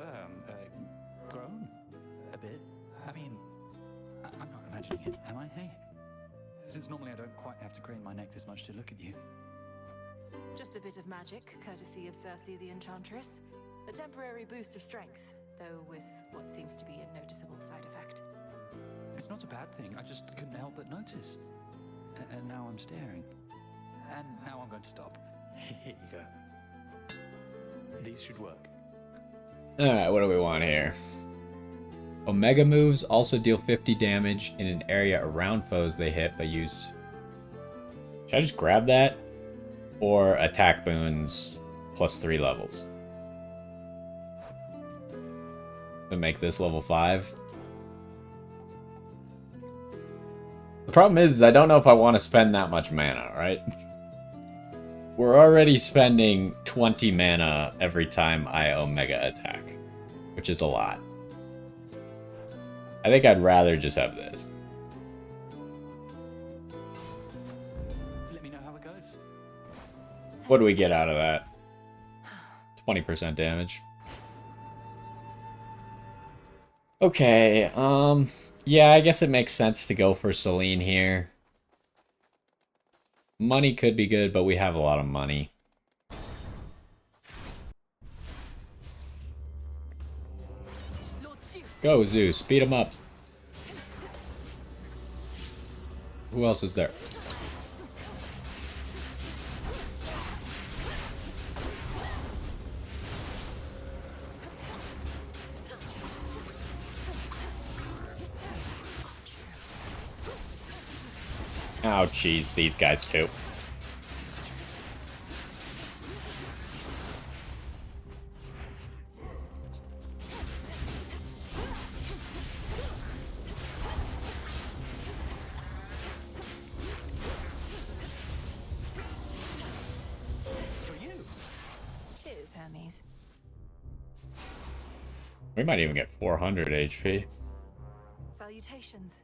grown a bit. I mean, I'm not imagining it, am I? Hey? Since normally I don't quite have to crane my neck this much to look at you. Just a bit of magic, courtesy of Circe the Enchantress. A temporary boost of strength, though with what seems to be a noticeable side effect. It's not a bad thing, I just couldn't help but notice. And now I'm staring. And now I'm going to stop. Here you go. These should work. Alright, what do we want here? Omega moves also deal 50 damage in an area around foes they hit, but use... Should I just grab that? Or attack boons plus 3 levels? To make this level 5. The problem is, I don't know if I want to spend that much mana, right? We're already spending 20 mana every time I Omega attack, which is a lot. I think I'd rather just have this. Let me know how it goes. What do we get out of that? 20% damage. Okay, yeah, I guess it makes sense to go for Selene here. Money could be good, but we have a lot of money. Go, Zeus. Beat him up. Who else is there? Oh, jeez, these guys too. Hermes. We might even get 400 HP. Salutations.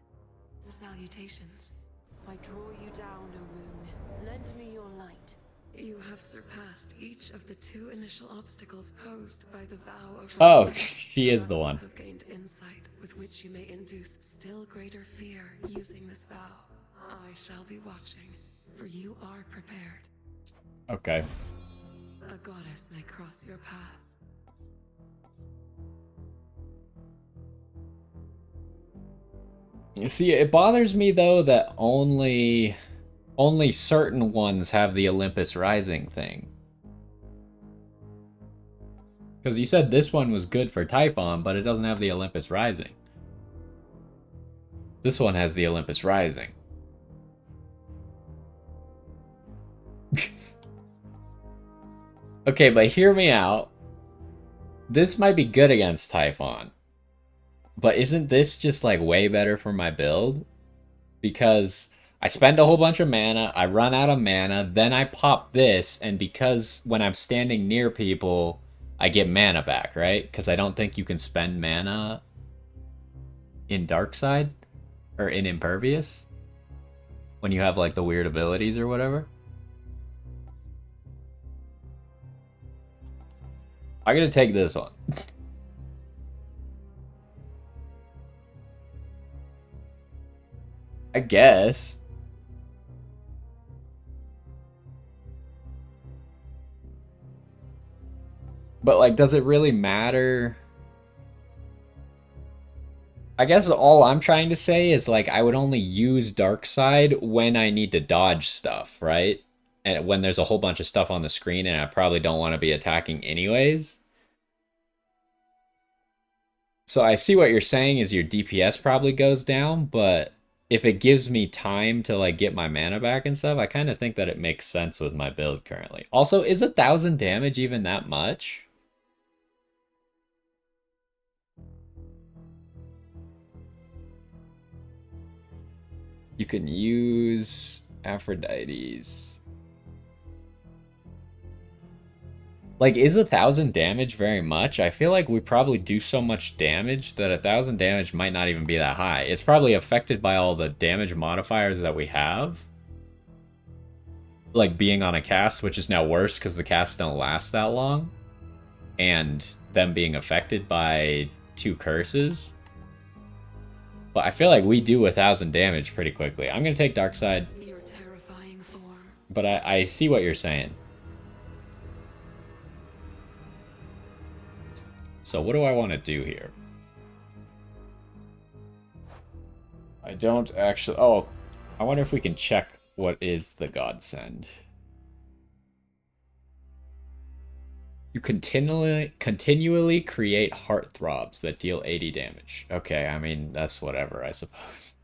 Salutations. I draw you down, O moon. Lend me your light. You have surpassed each of the 2 initial obstacles posed by the vow of Oh, remembrance. she is the You one. have gained insight with which you may induce still greater fear using this vow. I shall be watching, for you are prepared. Okay. A goddess may cross your path. You see, it bothers me though that only certain ones have the Olympus Rising thing. Because you said this one was good for Typhon, but it doesn't have the Olympus Rising. This one has the Olympus Rising. Okay, but hear me out. This might be good against Typhon. But isn't this just like way better for my build? Because I spend a whole bunch of mana, I run out of mana, then I pop this, and because when I'm standing near people, I get mana back, right? Because I don't think you can spend mana in Darkside or in Impervious when you have like the weird abilities or whatever. I'm gonna take this one. I guess. But like, does it really matter? I guess all I'm trying to say is like I would only use Darkside when I need to dodge stuff, right? And when there's a whole bunch of stuff on the screen and I probably don't want to be attacking anyways. So I see what you're saying is your DPS probably goes down, but if it gives me time to like get my mana back and stuff, I kind of think that it makes sense with my build currently. Also, is 1,000 damage even that much? You can use Aphrodite's. Like, is 1,000 damage very much? I feel like we probably do so much damage that 1,000 damage might not even be that high. It's probably affected by all the damage modifiers that we have. Like being on a cast, which is now worse because the casts don't last that long. And them being affected by 2 curses. But I feel like we do 1,000 damage pretty quickly. I'm going to take Darkside. Your terrifying form. But I see what you're saying. So what do I want to do here? I don't actually... Oh, I wonder if we can check what is the Godsend. You continually create heartthrobs that deal 80 damage. Okay, I mean, that's whatever, I suppose.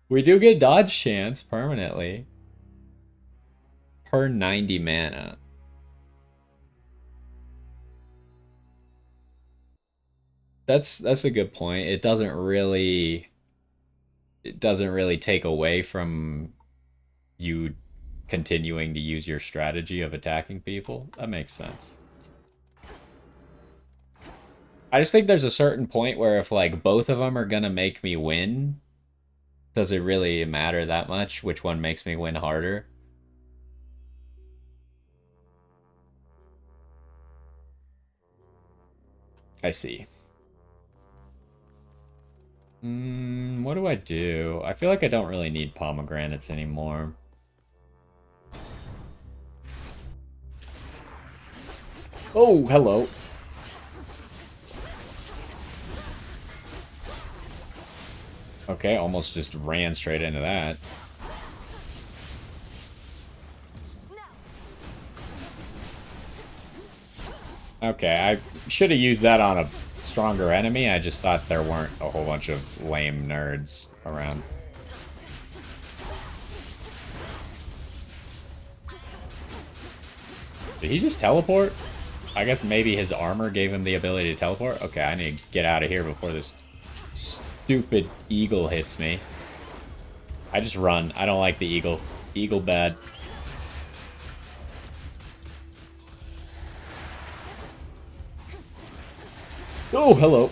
We do get dodge chance permanently. Per 90 mana. That's a good point. It doesn't really take away from you continuing to use your strategy of attacking people. That makes sense. I just think there's a certain point where if like both of them are gonna make me win, does it really matter that much which one makes me win harder? I see. What do I do? I feel like I don't really need pomegranates anymore. Oh, hello. Okay, almost just ran straight into that. Okay, I should have used that on a stronger enemy. I just thought there weren't a whole bunch of lame nerds around. Did he just teleport? I guess maybe his armor gave him the ability to teleport. Okay, I need to get out of here before this stupid eagle hits me. I just run. I don't like the eagle. Eagle bad. Oh, hello.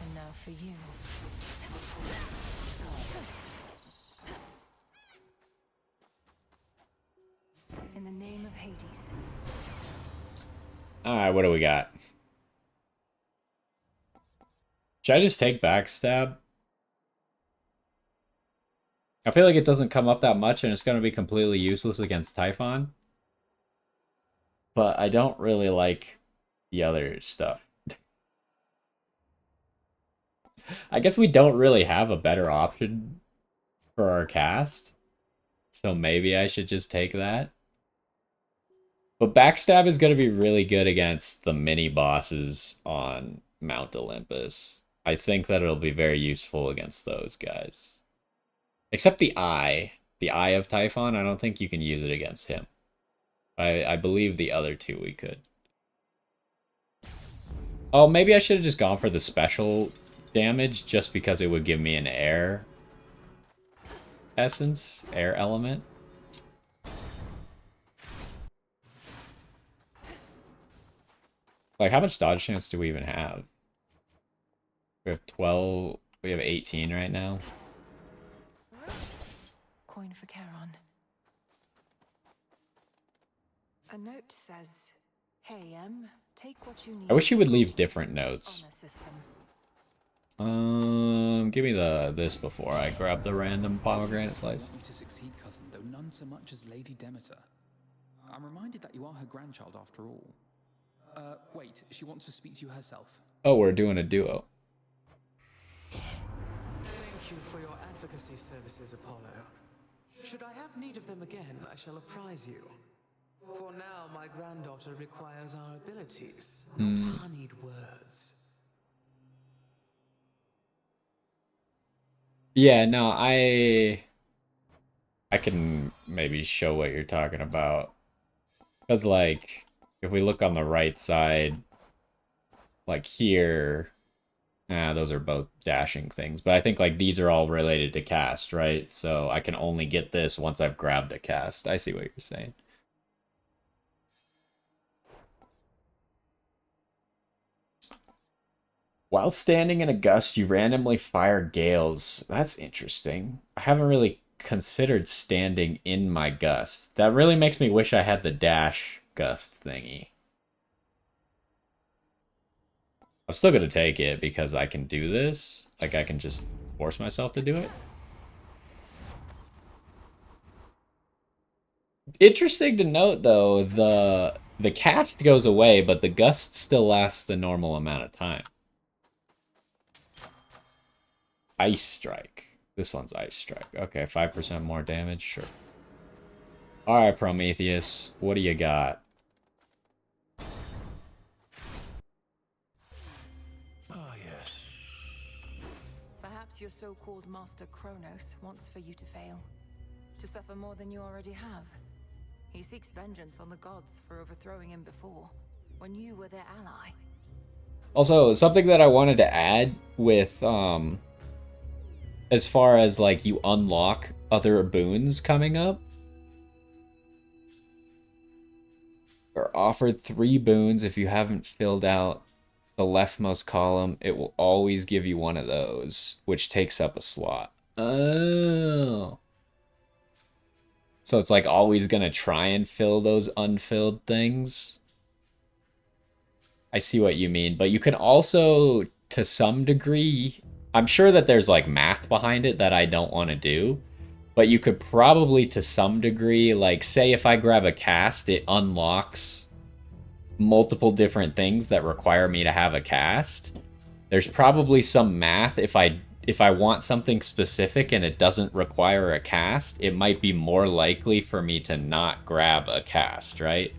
And now for you. In the name of Hades. All right, what do we got? Should I just take backstab? I feel like it doesn't come up that much and it's going to be completely useless against Typhon. But I don't really like the other stuff. I guess we don't really have a better option for our cast. So maybe I should just take that. But backstab is going to be really good against the mini bosses on Mount Olympus. I think that it'll be very useful against those guys. Except the Eye. The Eye of Typhon, I don't think you can use it against him. I believe the other two we could. Oh, maybe I should have just gone for the special damage just because it would give me an air essence, air element. Like, how much dodge chance do we even have? We have 12, we have 18 right now. Coin for Charon. A note says, "Hey, take what you need." I wish you would leave different notes. Honor system. Give me this before I grab the random pomegranate slice. I want you to succeed, cousin, though none so much as Lady Demeter. I'm reminded that you are her grandchild after all. Wait, she wants to speak to you herself. Oh, we're doing a duo. Thank you for your advocacy services, Apollo. Should I have need of them again, I shall apprise you. For now, my granddaughter requires our abilities, not honeyed words. Yeah, no, I can maybe show what you're talking about. Because, like, if we look on the right side, like here, those are both dashing things. But I think, like, these are all related to cast, right? So I can only get this once I've grabbed a cast. I see what you're saying. While standing in a gust, you randomly fire gales. That's interesting. I haven't really considered standing in my gust. That really makes me wish I had the dash gust thingy. I'm still gonna take it because I can do this. Like, I can just force myself to do it. Interesting to note, though, the cast goes away, but the gust still lasts the normal amount of time. Ice Strike. This one's Ice Strike. Okay, 5% more damage, sure. Alright, Prometheus, what do you got? Ah, yes. Perhaps your so-called Master Kronos wants for you to fail. To suffer more than you already have. He seeks vengeance on the gods for overthrowing him before, when you were their ally. Also, something that I wanted to add with, as far as, like, you unlock other boons coming up. You're offered 3 boons if you haven't filled out the leftmost column. It will always give you one of those, which takes up a slot. Oh. So it's, like, always gonna try and fill those unfilled things. I see what you mean, but you can also, to some degree, I'm sure that there's, like, math behind it that I don't want to do, but you could probably, to some degree, like, say if I grab a cast, it unlocks multiple different things that require me to have a cast. There's probably some math. If I want something specific and it doesn't require a cast, it might be more likely for me to not grab a cast, right?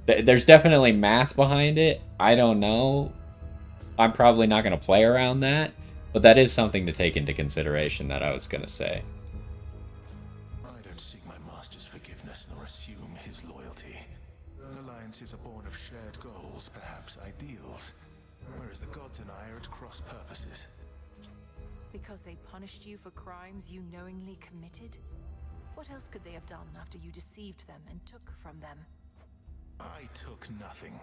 There's definitely math behind it. I don't know. I'm probably not going to play around that, but that is something to take into consideration that I was going to say. I don't seek my master's forgiveness nor assume his loyalty. Alliances are born of shared goals, perhaps ideals, whereas the gods and I are at cross purposes. Because they punished you for crimes you knowingly committed? What else could they have done after you deceived them and took from them? I took nothing.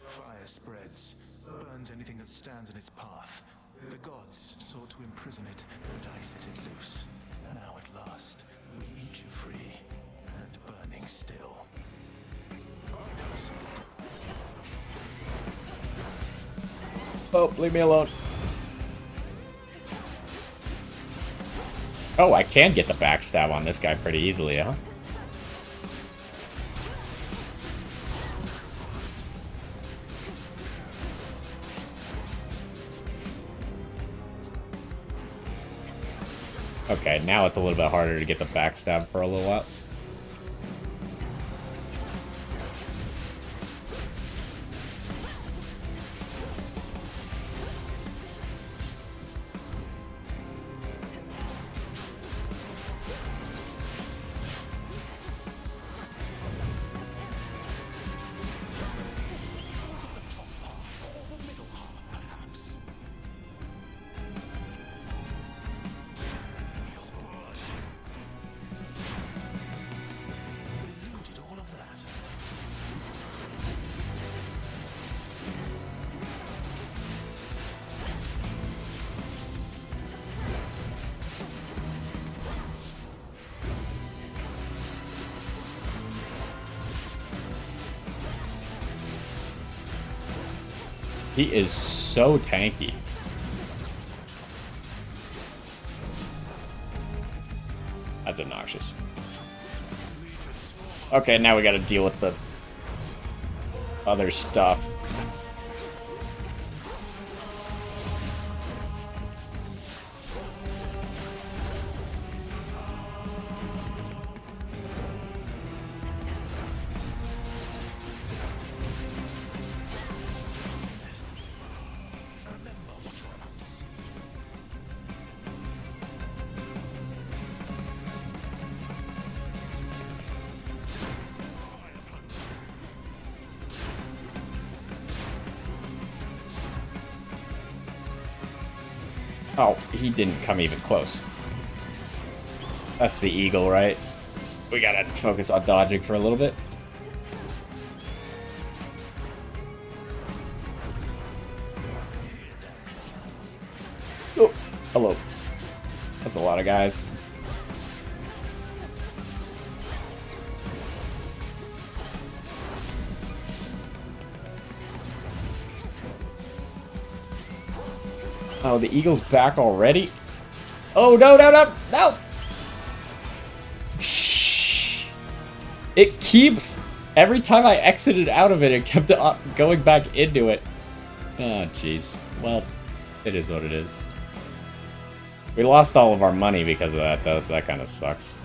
Fire spreads, burns anything that stands in its path. The gods sought to imprison it, but I set it loose. Now at last, we each are free, and burning still. Arctos. Oh, leave me alone. Oh, I can get the backstab on this guy pretty easily, huh? Okay, now it's a little bit harder to get the backstab for a little while. He is so tanky. That's obnoxious. Okay, now we gotta deal with the other stuff. Oh, he didn't come even close. That's the eagle, right? We gotta focus on dodging for a little bit. Oh, hello. That's a lot of guys. Oh, the eagle's back already? Oh, no, no, no, no! It keeps... Every time I exited out of it, it kept going back into it. Oh, jeez. Well, it is what it is. We lost all of our money because of that, though, so that kind of sucks.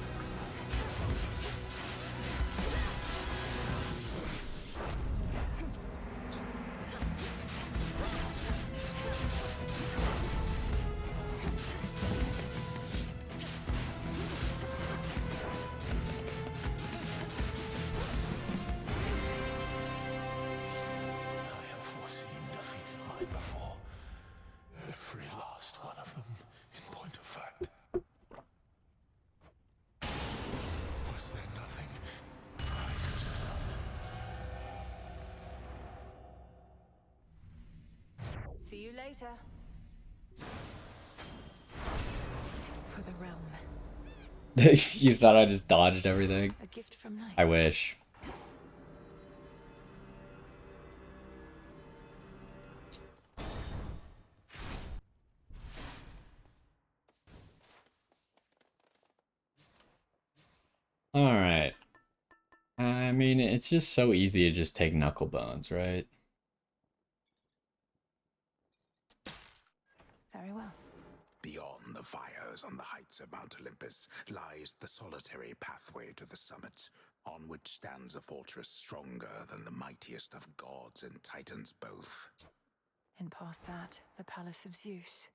See you later. For the realm. You thought I just dodged everything? A gift from night. I wish. Alright. I mean, it's just so easy to just take knuckle bones, right? Very well. Beyond the fires on the heights of Mount Olympus lies the solitary pathway to the summit, on which stands a fortress stronger than the mightiest of gods and titans both. And past that, the palace of Zeus.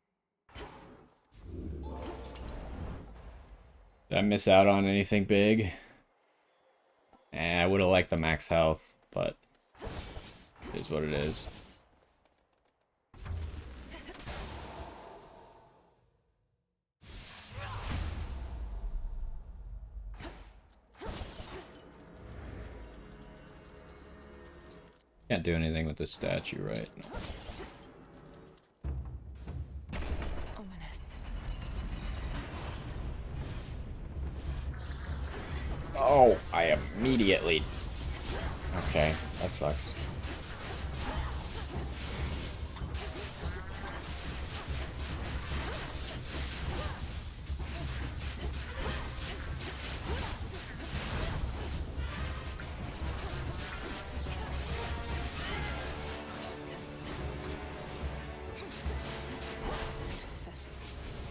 Did I miss out on anything big? I would have liked the max health, but it is what it is. can't do anything with the statue right now. Ominous. Oh, I immediately... Okay, that sucks.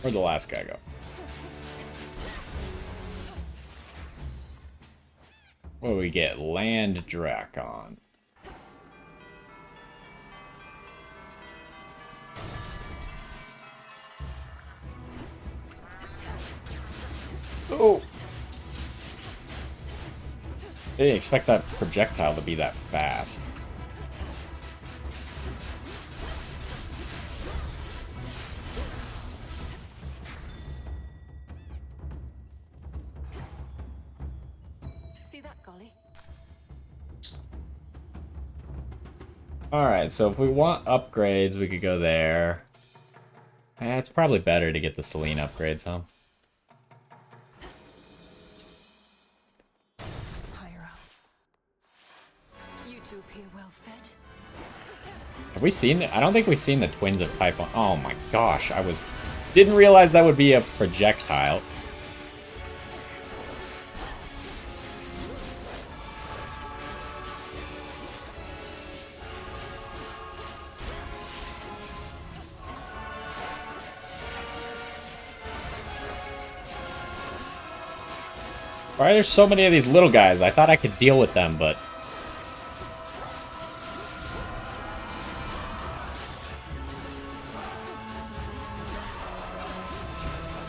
Where'd the last guy go? What do we get? Land Drakon. Oh! I didn't expect that projectile to be that fast. See that, Golly? Alright, so if we want upgrades, we could go there. It's probably better to get the Selene upgrades, huh? Higher up. You two appear well fed. Have we seen it? I don't think we've seen the twins of Typhon. Oh my gosh, didn't realize that would be a projectile. Why are there so many of these little guys? I thought I could deal with them, but...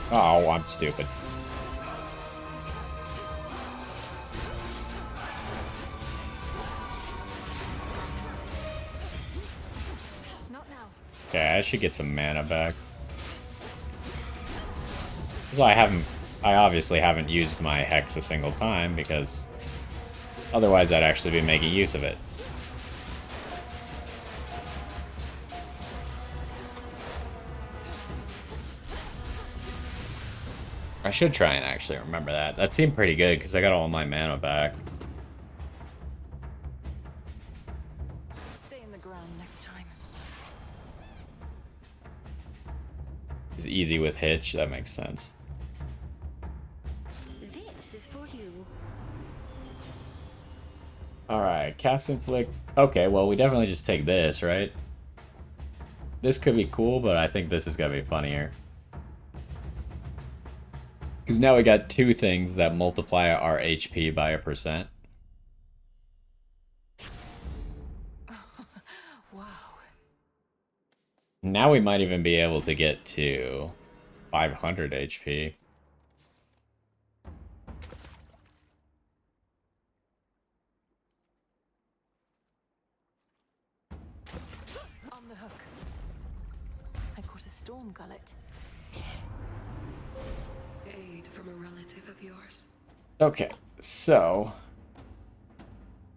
Oh, I'm stupid. Not now. Okay, I should get some mana back. So I obviously haven't used my Hex a single time, because otherwise I'd actually be making use of it. I should try and actually remember that. That seemed pretty good, because I got all my mana back. Stay in the ground next time. It's easy with Hitch, that makes sense. This is for you. Alright, Cast Inflict. Okay, well, we definitely just take this, right? This could be cool, but I think this is gonna be funnier. Because now we got two things that multiply our HP by 1%. Wow. Now we might even be able to get to 500 HP. On the hook. I caught a storm gullet. Aid from a relative of yours. Okay, so...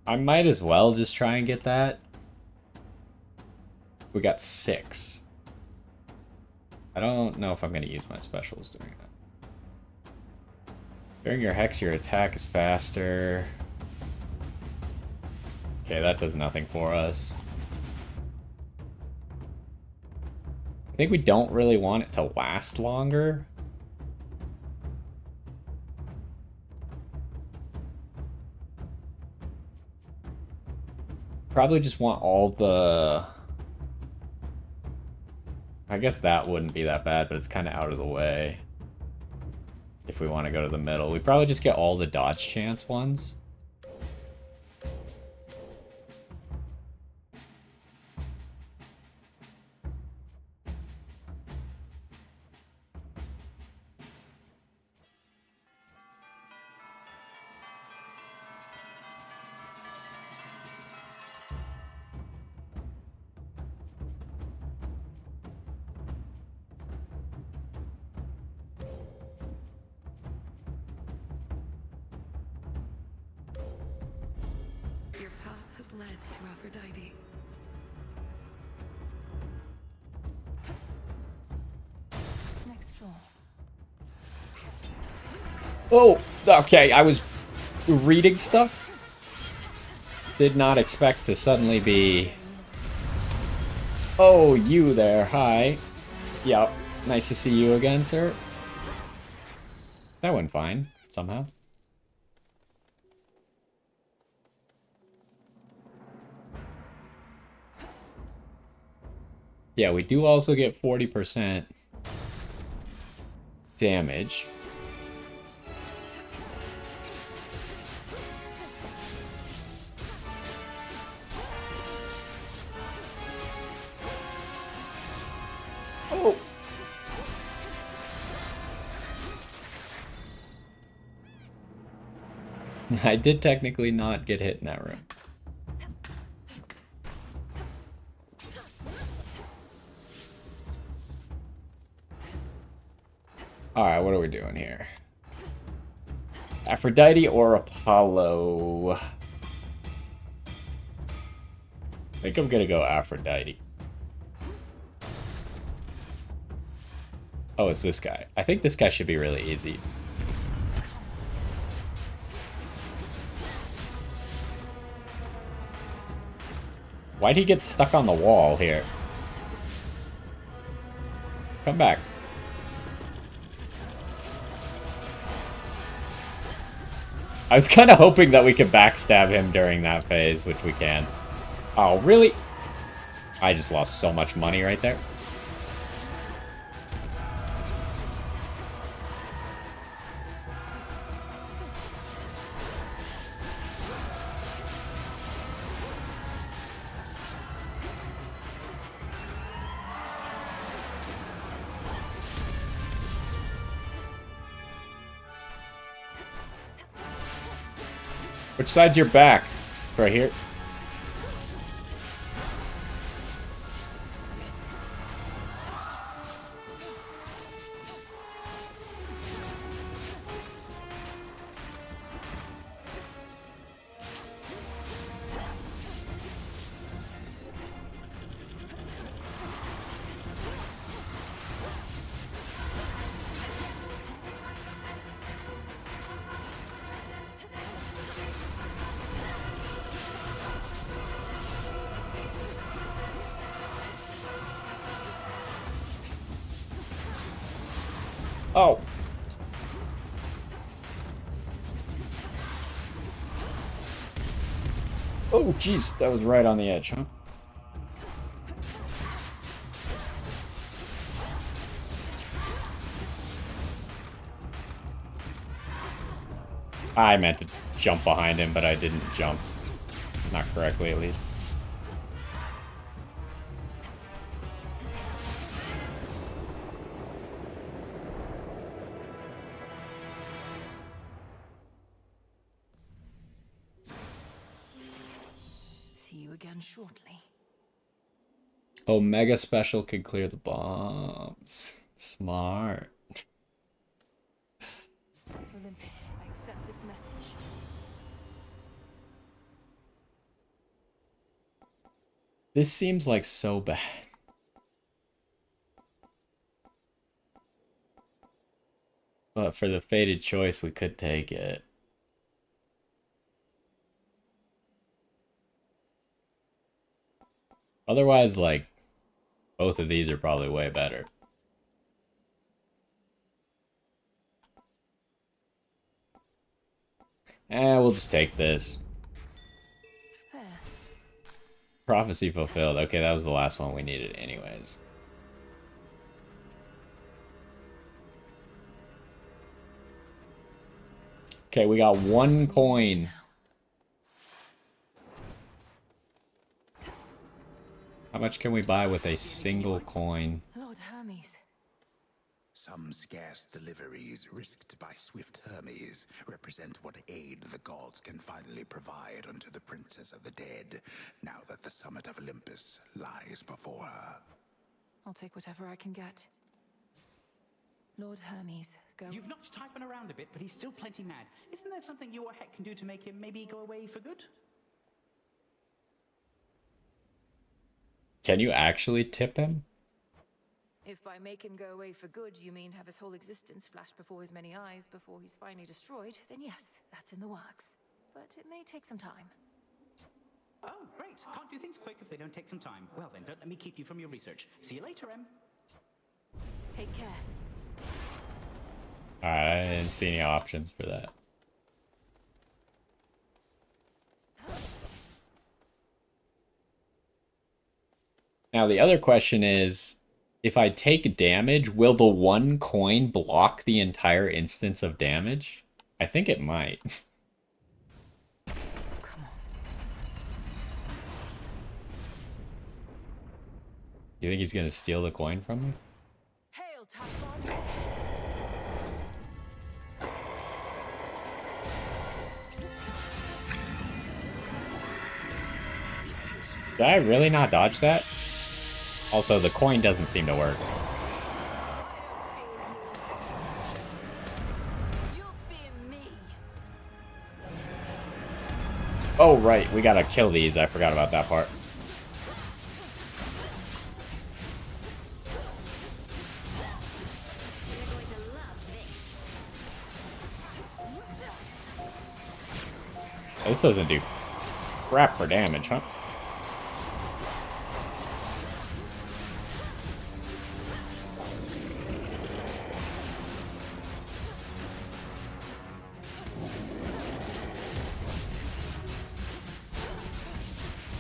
I might as well just try and get that. We got 6. I don't know if I'm going to use my specials doing that. During your Hex, your attack is faster. Okay, that does nothing for us. I think we don't really want it to last longer. Probably just want all the... I guess that wouldn't be that bad, but it's kind of out of the way. If we want to go to the middle. We probably just get all the dodge chance ones. has led to Aphrodite. Next floor. Oh, okay. I was reading stuff. Did not expect to suddenly be... Oh, you there. Hi. Yep. Nice to see you again, sir. That went fine, somehow. Yeah, we do also get 40% damage. Oh! I did technically not get hit in that room. Alright, what are we doing here? Aphrodite or Apollo? I think I'm gonna go Aphrodite. Oh, it's this guy. I think this guy should be really easy. Why'd he get stuck on the wall here? Come back. I was kind of hoping that we could backstab him during that phase, which we can. Oh, really? I just lost so much money right there. Which side's your back? Right here. Oh. Oh, jeez. That was right on the edge, huh? I meant to jump behind him, but I didn't jump. Not correctly, at least. See you again shortly. Omega Special could clear the bombs. Smart. Olympus, I accept this message. This seems like so bad. But for the fated choice, we could take it. Otherwise, like, both of these are probably way better. We'll just take this. There. Prophecy fulfilled. Okay, that was the last one we needed anyways. Okay, we got one coin. How much can we buy with a single coin? Lord Hermes. Some scarce deliveries risked by swift Hermes represent what aid the gods can finally provide unto the Princess of the Dead, now that the summit of Olympus lies before her. I'll take whatever I can get. Lord Hermes, go. You've notched Typhon around a bit, but he's still plenty mad. Isn't there something you or Heck can do to make him maybe go away for good? Can you actually tip him? If by make him go away for good you mean have his whole existence flash before his many eyes before he's finally destroyed, then yes, that's in the works. But it may take some time. Oh, great. Can't do things quick if they don't take some time. Well then, don't let me keep you from your research. See you later, Em. Take care. Alright, I didn't see any options for that. Now the other question is, if I take damage, will the one coin block the entire instance of damage? I think it might. Come on. You think he's gonna steal the coin from me? Hail, Typhon! Did I really not dodge that? Also, the coin doesn't seem to work. Oh, right. We gotta kill these. I forgot about that part. This doesn't do crap for damage, huh?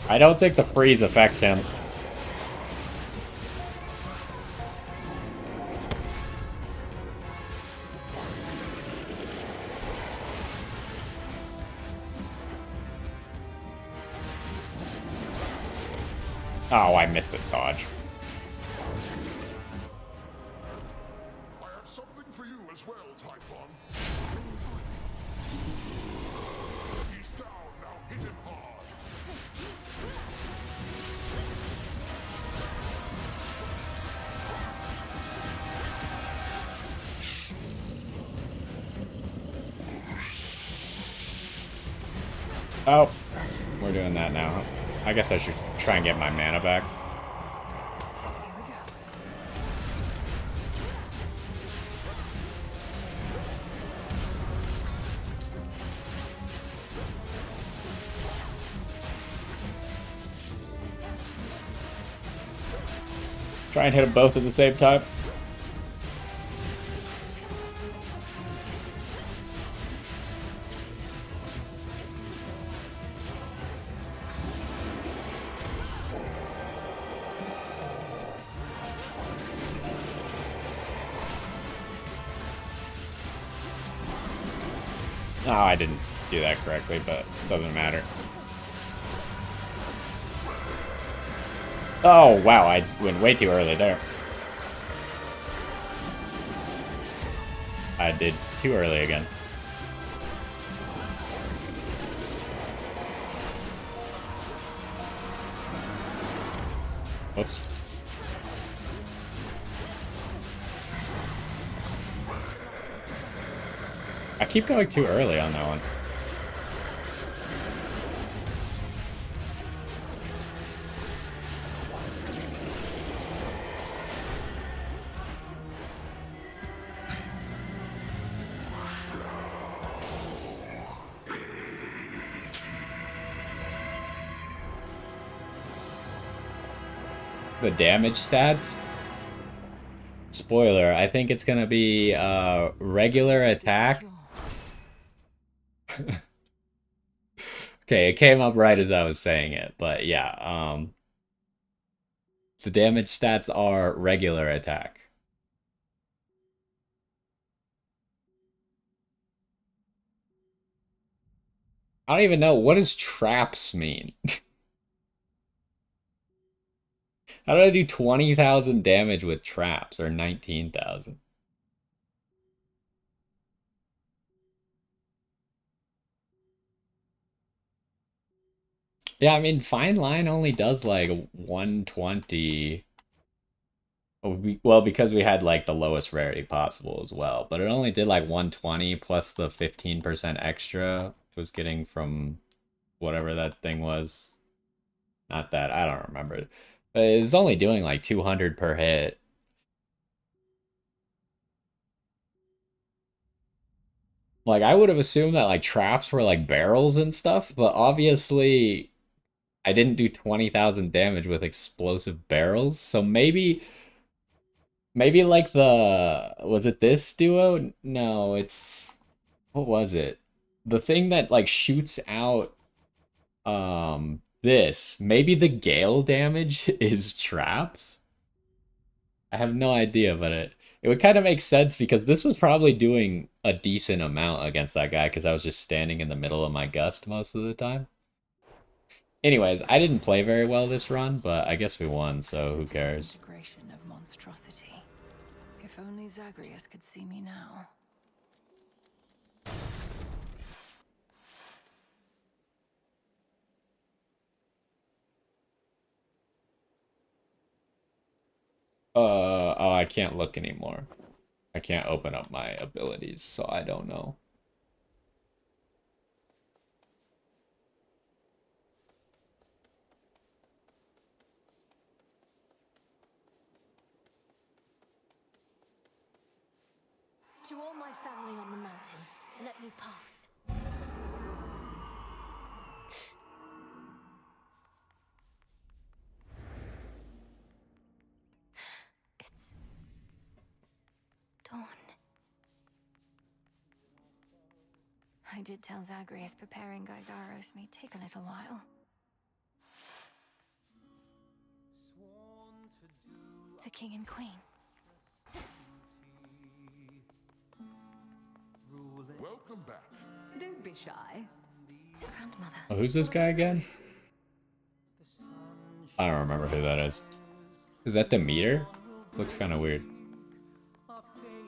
I don't think the freeze affects him. Oh, I missed the dodge. I have something for you as well, Typhon. He's down now. Hit him hard. Oh, we're doing that now. I guess I should try and get my mana back. Try and hit them both at the same time. Oh, I didn't do that correctly, but it doesn't matter. Oh, wow, I went way too early there. I did too early again. Whoops. I keep going too early on that one. The damage stats? Spoiler, I think it's gonna be regular attack. Okay, it came up right as I was saying it, but yeah, the damage stats are regular attack. I don't even know, what does traps mean? How did I do 20,000 damage with traps, or 19,000? Yeah, I mean, Fine Line only does like 120. Well, because we had like the lowest rarity possible as well, but it only did like 120 plus the 15% extra it was getting from whatever that thing was. Not that, I don't remember. It's only doing like 200 per hit. Like, I would have assumed that like traps were like barrels and stuff, but obviously I didn't do 20,000 damage with explosive barrels. So maybe like was it this duo? No, it's what was it? The thing that like shoots out this. Maybe the gale damage is traps? I have no idea, but it would kind of make sense because this was probably doing a decent amount against that guy because I was just standing in the middle of my gust most of the time. Anyways, I didn't play very well this run, but I guess we won, so who cares? Disintegration of monstrosity. If only Zagreus could see me now. Oh, I can't look anymore. I can't open up my abilities, so I don't know. To all my family on the mountain, let me pass. It's dawn. I did tell Zagreus preparing Gygaros may take a little while. The king and queen. Welcome back. Don't be shy. Grandmother. Oh, who's this guy again? I don't remember who that is. Is that Demeter? Looks kind of weird.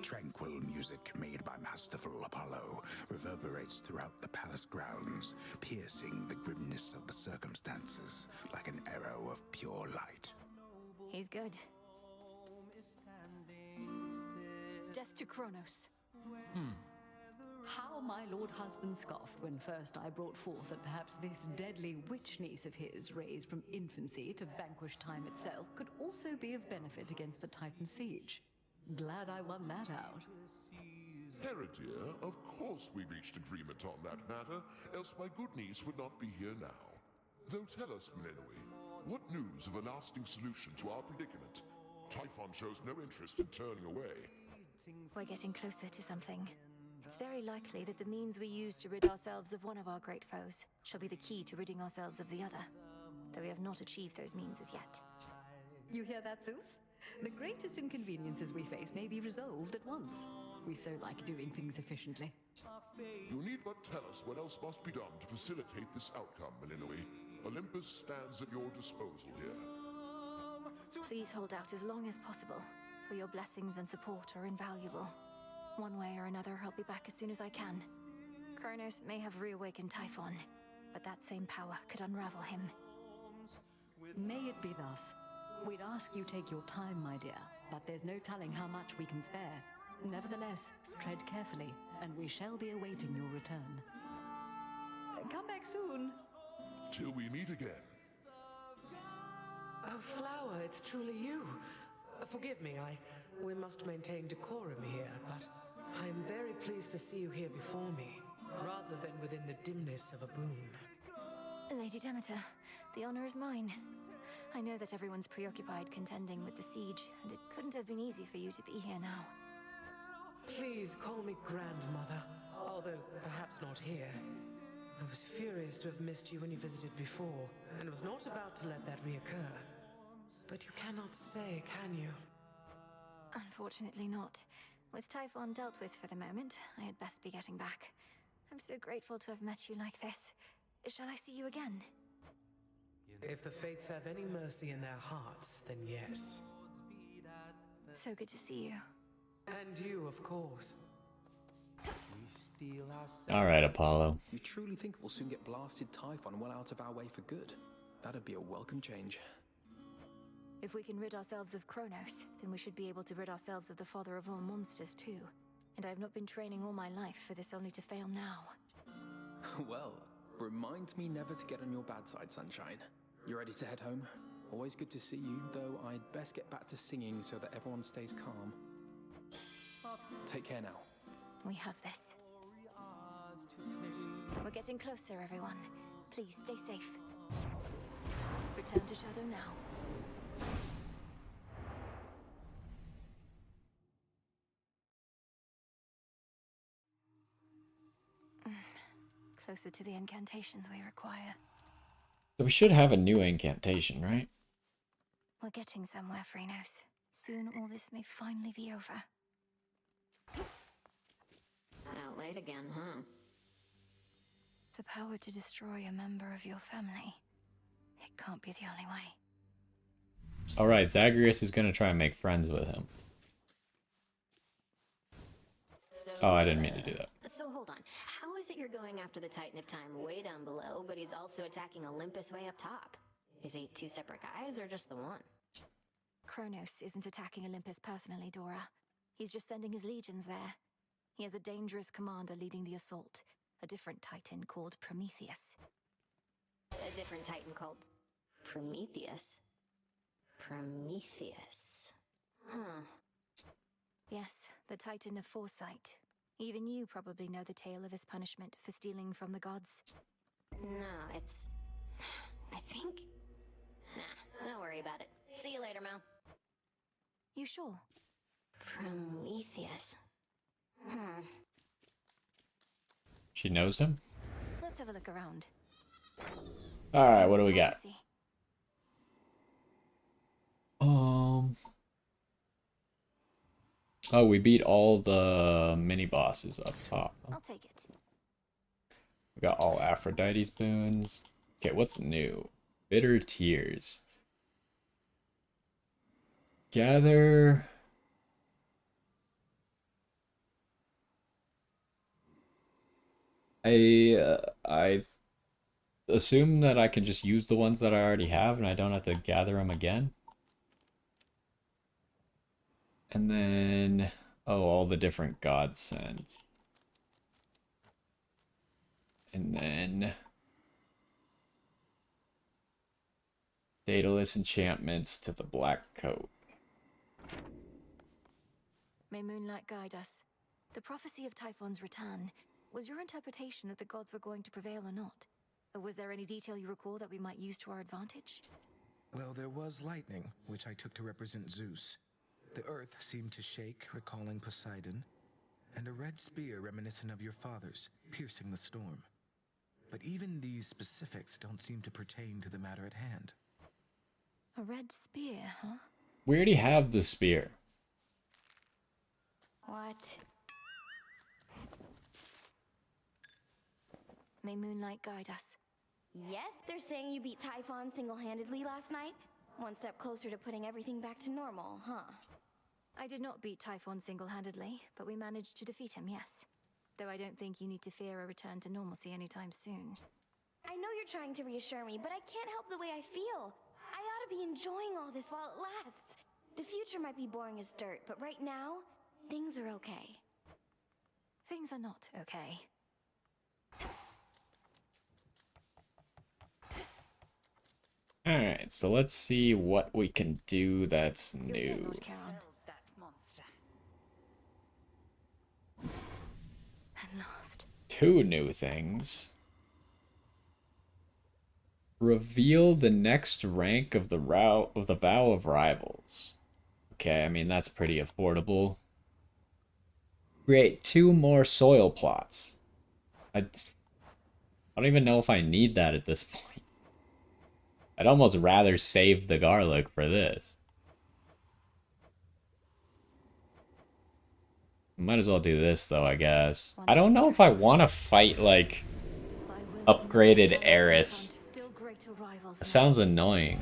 Tranquil music made by masterful Apollo reverberates throughout the palace grounds, piercing the grimness of the circumstances like an arrow of pure light. He's good. Death to Kronos. How my lord husband scoffed when first I brought forth that perhaps this deadly witch niece of his, raised from infancy to vanquish time itself, could also be of benefit against the Titan siege. Glad I won that out. Hera, dear, of course we reached agreement on that matter, else my good niece would not be here now. Though tell us, Melinoe, what news of a lasting solution to our predicament? Typhon shows no interest in turning away. We're getting closer to something. It's very likely that the means we use to rid ourselves of one of our great foes shall be the key to ridding ourselves of the other, though we have not achieved those means as yet. You hear that, Zeus? The greatest inconveniences we face may be resolved at once. We so like doing things efficiently. You need but tell us what else must be done to facilitate this outcome, Melinoe. Olympus stands at your disposal here. Please hold out as long as possible, for your blessings and support are invaluable. One way or another, I'll be back as soon as I can. Kronos may have reawakened Typhon, but that same power could unravel him. May it be thus. We'd ask you take your time, my dear, but there's no telling how much we can spare. Nevertheless, tread carefully, and we shall be awaiting your return. Come back soon. Till we meet again. Oh, Flower, it's truly you. Forgive me, we must maintain decorum here, but I'm very pleased to see you here before me, rather than within the dimness of a boon. Lady Demeter, the honor is mine. I know that everyone's preoccupied contending with the siege, and it couldn't have been easy for you to be here now. Please call me grandmother, although perhaps not here. I was furious to have missed you when you visited before, and was not about to let that reoccur. But you cannot stay, can you? Unfortunately not. With Typhon dealt with for the moment, I had best be getting back. I'm so grateful to have met you like this. Shall I see you again? If the fates have any mercy in their hearts, then yes. So good to see you. And you, of course. Alright, Apollo. You truly think we'll soon get blasted Typhon well out of our way for good? That'd be a welcome change. If we can rid ourselves of Kronos, then we should be able to rid ourselves of the father of all monsters too. And I've not been training all my life for this only to fail now. Well, remind me never to get on your bad side, Sunshine. You ready to head home? Always good to see you, though I'd best get back to singing so that everyone stays calm. Take care now. We have this. We're getting closer, everyone. Please stay safe. Return to Shadow now. Closer to the incantations we require. So we should have a new incantation, right? We're getting somewhere, Phrynos. Soon all this may finally be over. Out late again, huh? The power to destroy a member of your family. It can't be the only way. Alright, Zagreus is gonna try and make friends with him. Oh, I didn't mean to do that. So hold on. How is it you're going after the Titan of Time way down below, but he's also attacking Olympus way up top? Is he two separate guys or just the one? Kronos isn't attacking Olympus personally, Dora. He's just sending his legions there. He has a dangerous commander leading the assault. A different Titan called Prometheus. A different Titan called Prometheus? Prometheus. Huh. Yes, the Titan of Foresight. Even you probably know the tale of his punishment for stealing from the gods. No, it's... I think... Nah, don't worry about it. See you later, Mel. You sure? Prometheus. She knows him? Let's have a look around. Alright, what do we got? Oh, we beat all the mini-bosses up top. I'll take it. We got all Aphrodite's boons. Okay, what's new? Bitter Tears. Gather... I assume that I can just use the ones that I already have and I don't have to gather them again. And then, oh, all the different godsends. And then Daedalus enchantments to the black coat. May moonlight guide us. The prophecy of Typhon's return. Was your interpretation that the gods were going to prevail or not? Or was there any detail you recall that we might use to our advantage? Well, there was lightning, which I took to represent Zeus. The earth seemed to shake, recalling Poseidon, and a red spear reminiscent of your father's, piercing the storm. But even these specifics don't seem to pertain to the matter at hand. A red spear, huh? We already have the spear. What? May moonlight guide us. Yes, they're saying you beat Typhon single-handedly last night? One step closer to putting everything back to normal, huh? I did not beat Typhon single-handedly, but we managed to defeat him, yes. Though I don't think you need to fear a return to normalcy anytime soon. I know you're trying to reassure me, but I can't help the way I feel. I ought to be enjoying all this while it lasts. The future might be boring as dirt, but right now, things are okay. Things are not okay. Alright, so let's see what we can do that's You're here, new. Lord Charon. At last. Two new things. Reveal the next rank of the Vow of Rivals. Okay, I mean that's pretty affordable. Create 2 more soil plots. I don't even know if I need that at this point. I'd almost rather save the garlic for this. Might as well do this though, I guess. I don't know if I want to fight like upgraded Eris. That sounds annoying.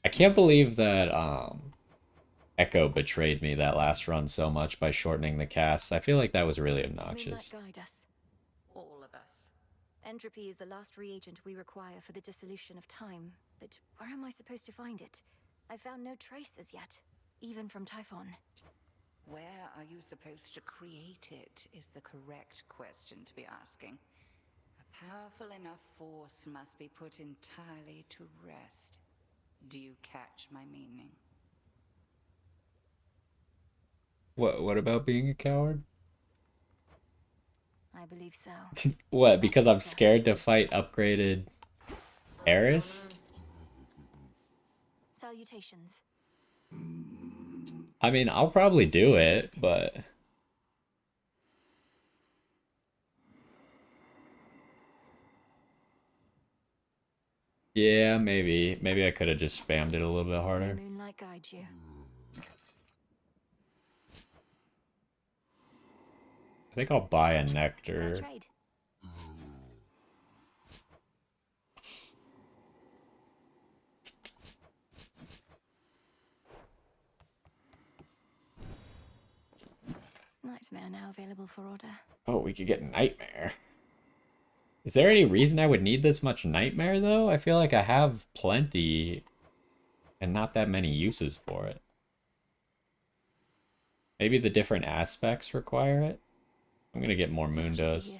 I can't believe that Echo betrayed me that last run so much by shortening the cast. I feel like that was really obnoxious. Moonlight guide us. All of us. Entropy is the last reagent we require for the dissolution of time. But where am I supposed to find it? I found no trace as yet, even from Typhon. Where are you supposed to create it is the correct question to be asking. Powerful enough force must be put entirely to rest. Do you catch my meaning? What about being a coward? I believe so. What, because I'm scared to fight upgraded Eris? Salutations. I mean, I'll probably do it, but... Yeah, maybe. Maybe I could have just spammed it a little bit harder. May moonlight guide you. I think I'll buy a nectar. Trade. Nightmare now available for order. Oh, we could get Nightmare. Is there any reason I would need this much Nightmare, though? I feel like I have plenty and not that many uses for it. Maybe the different aspects require it? I'm gonna get more Moon Dust.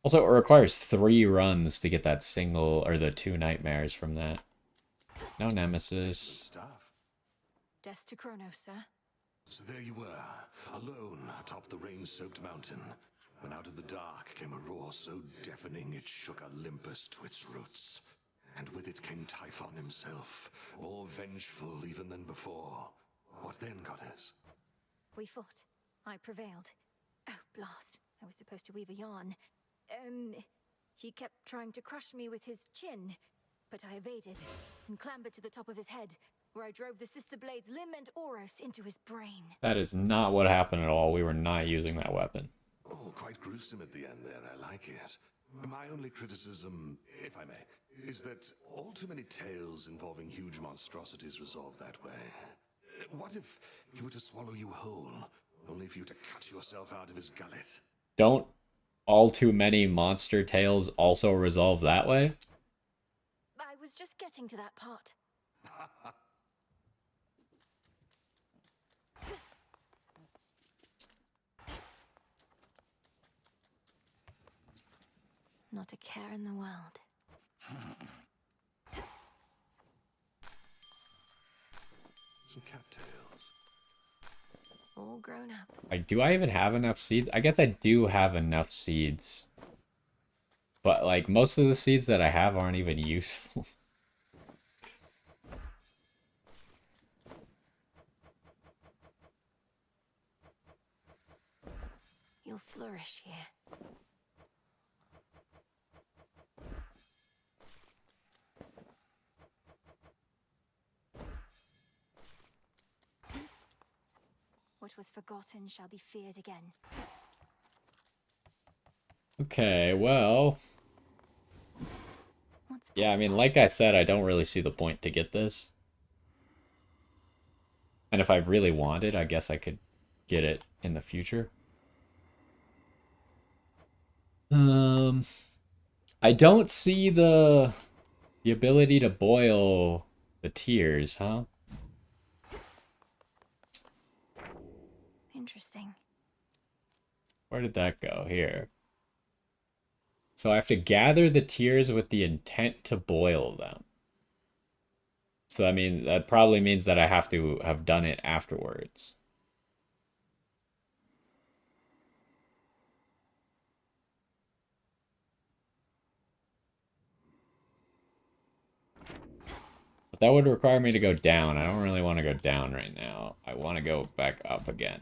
Also, it requires 3 runs to get that single, or the 2 Nightmares from that. No Nemesis. Stuff. Death to Kronos, sir. So there you were, alone atop the rain-soaked mountain, when out of the dark came a roar so deafening it shook Olympus to its roots. And with it came Typhon himself, more vengeful even than before. What then, goddess? We fought. I prevailed. Oh, blast. I was supposed to weave a yarn. He kept trying to crush me with his chin, but I evaded and clambered to the top of his head, where I drove the sister blades Lim and Oros into his brain. That is not what happened at all. We were not using that weapon. Oh, quite gruesome at the end there, I like it. My only criticism, if I may, is that all too many tales involving huge monstrosities resolve that way. What if he were to swallow you whole, only for you to cut yourself out of his gullet? Don't all too many monster tales also resolve that way? I was just getting to that part. Not a care in the world. Some cattails. All grown up. Like, do I even have enough seeds? I guess I do have enough seeds. But, like, most of the seeds that I have aren't even useful. You'll flourish here. What was forgotten shall be feared again. Okay, well... Yeah, I mean, like I said, I don't really see the point to get this. And if I really wanted, I guess I could get it in the future. I don't see the ability to boil the tears, huh? Interesting. Where did that go? Here. So I have to gather the tears with the intent to boil them. So I mean, that probably means that I have to have done it afterwards. But that would require me to go down. I don't really want to go down right now. I want to go back up again.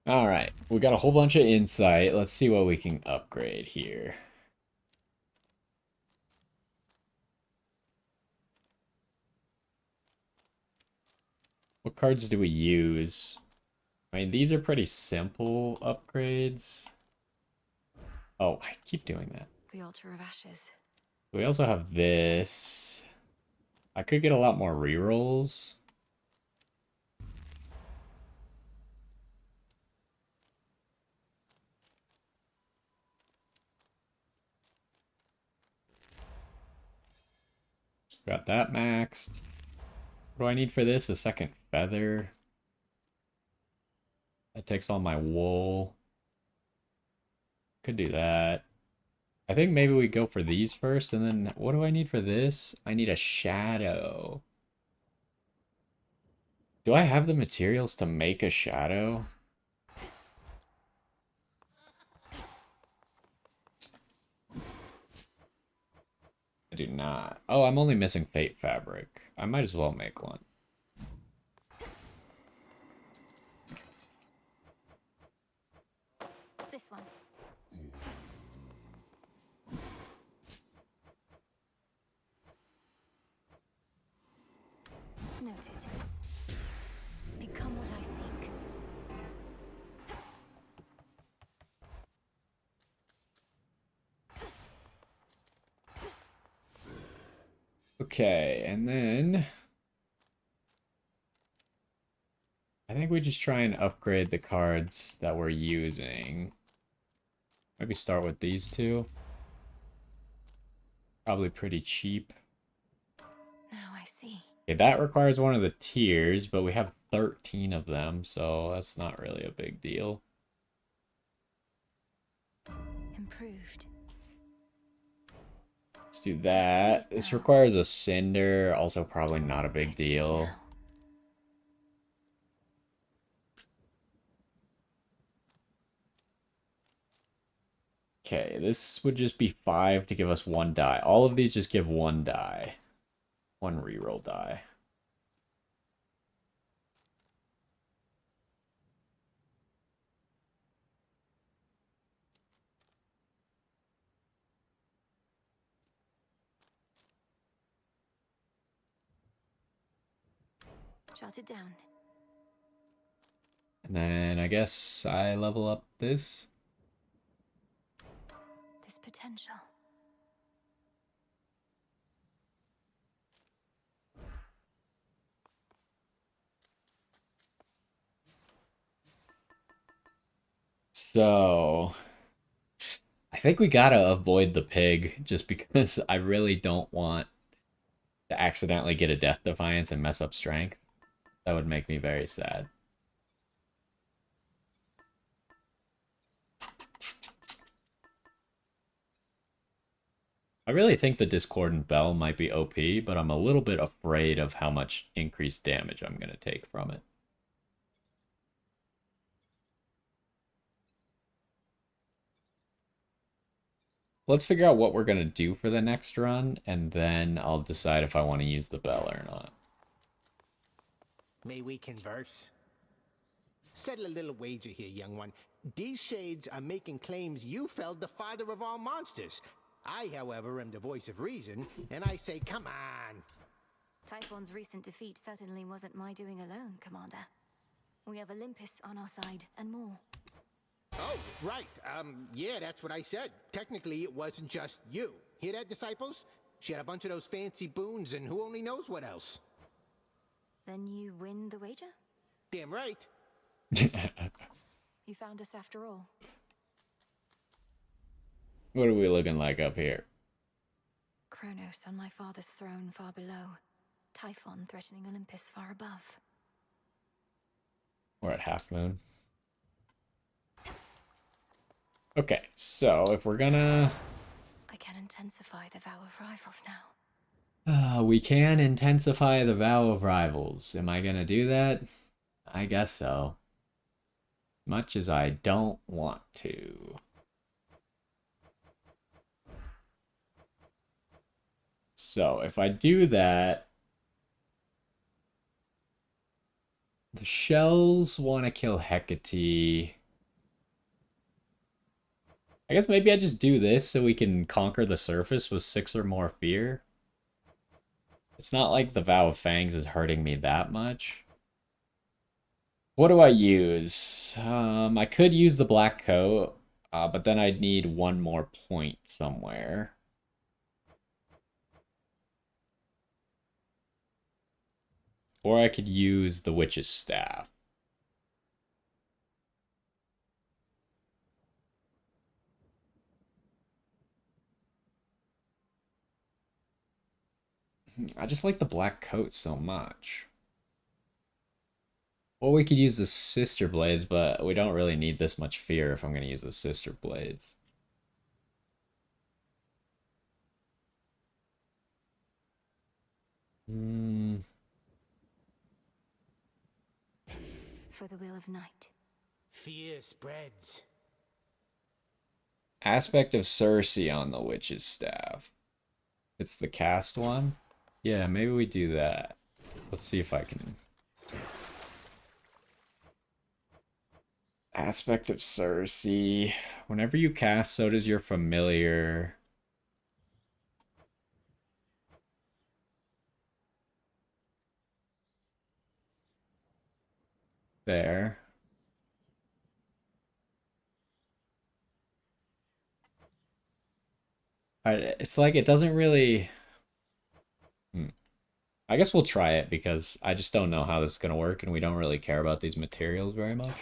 Alright, we got a whole bunch of insight. Let's see what we can upgrade here. What cards do we use? I mean, these are pretty simple upgrades. Oh, I keep doing that. The Altar of Ashes. We also have this. I could get a lot more rerolls. Got that maxed. What do I need for this? A second feather. That takes all my wool. Could do that. I think maybe we go for these first, and then what do I need for this? I need a shadow. Do I have the materials to make a shadow? I do not. Oh, I'm only missing fate fabric. I might as well make one. This one. Noted. Become what I seek. Okay, and then I think we just try and upgrade the cards that we're using. Maybe start with these two. Probably pretty cheap. Now I see. Okay, that requires one of the tiers, but we have 13 of them, so that's not really a big deal. Improved. Let's do that. This requires a cinder, also probably not a big deal. Okay, this would just be 5 to give us 1 die. All of these just give 1 die. 1 reroll die. Jot it down. And then I guess I level up this. This potential. So I think we gotta avoid the pig just because I really don't want to accidentally get a Death Defiance and mess up strength. That would make me very sad. I really think the Discordant Bell might be OP, but I'm a little bit afraid of how much increased damage I'm going to take from it. Let's figure out what we're going to do for the next run, and then I'll decide if I want to use the bell or not. May we converse? Settle a little wager here, young one. These shades are making claims you felled the father of all monsters. I, however, am the voice of reason, and I say, come on. Typhon's recent defeat certainly wasn't my doing alone, Commander. We have Olympus on our side, and more. Oh, right. Yeah, that's what I said. Technically, it wasn't just you. Hear that, disciples? She had a bunch of those fancy boons, and who only knows what else. Then you win the wager? Damn right. You found us after all. What are we looking like up here? Kronos on my father's throne far below. Typhon threatening Olympus far above. We're at half moon. Okay, so if we're gonna... I can intensify the vow of rivals now. we can intensify the vow of rivals. Am I gonna do that? I guess so. Much as I don't want to. So if I do that, the shells want to kill Hecate. I guess maybe I just do this so we can conquer the surface with 6 or more fear. It's not like the Vow of Fangs is hurting me that much. What do I use? I could use the black coat, but then I'd need 1 more point somewhere. Or I could use the witch's staff. I just like the black coat so much. Or we could use the Sister Blades, but we don't really need this much fear if I'm going to use the Sister Blades. For the will of night. Fear spreads. Aspect of Circe on the Witch's Staff. It's the cast one? Yeah, maybe we do that. Let's see if I can... Aspect of Circe. Whenever you cast, so does your familiar. There. It's like it doesn't really... I guess we'll try it because I just don't know how this is going to work and we don't really care about these materials very much.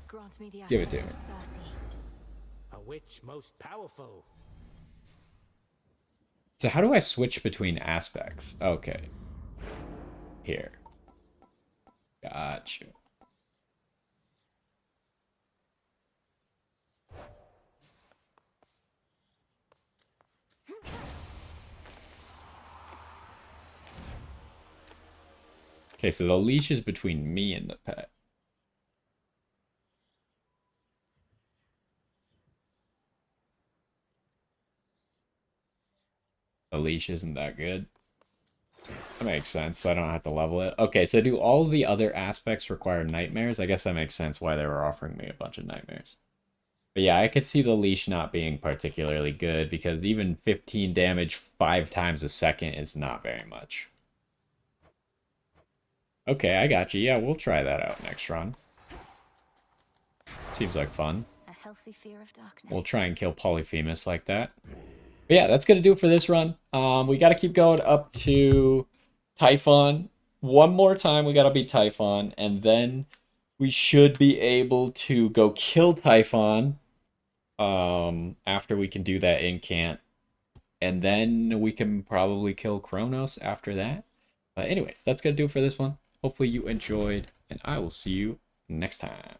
Grant me the Give it to me. aspect of Circe. A witch most powerful. So how do I switch between aspects? Okay. Here. Gotcha. Okay, so the leash is between me and the pet. The leash isn't that good. That makes sense, so I don't have to level it. Okay, so do all the other aspects require nightmares? I guess that makes sense why they were offering me a bunch of nightmares. But yeah, I could see the leash not being particularly good because even 15 damage 5 times a second is not very much. Okay, I got you. Yeah, we'll try that out next run. Seems like fun. A healthy fear of darkness. We'll try and kill Polyphemus like that. But yeah, that's gonna do it for this run. We gotta keep going up to Typhon. One more time, we gotta beat Typhon, and then we should be able to go kill Typhon. After we can do that incant. And then we can probably kill Kronos after that. But anyways, that's gonna do it for this one. Hopefully you enjoyed, and I will see you next time.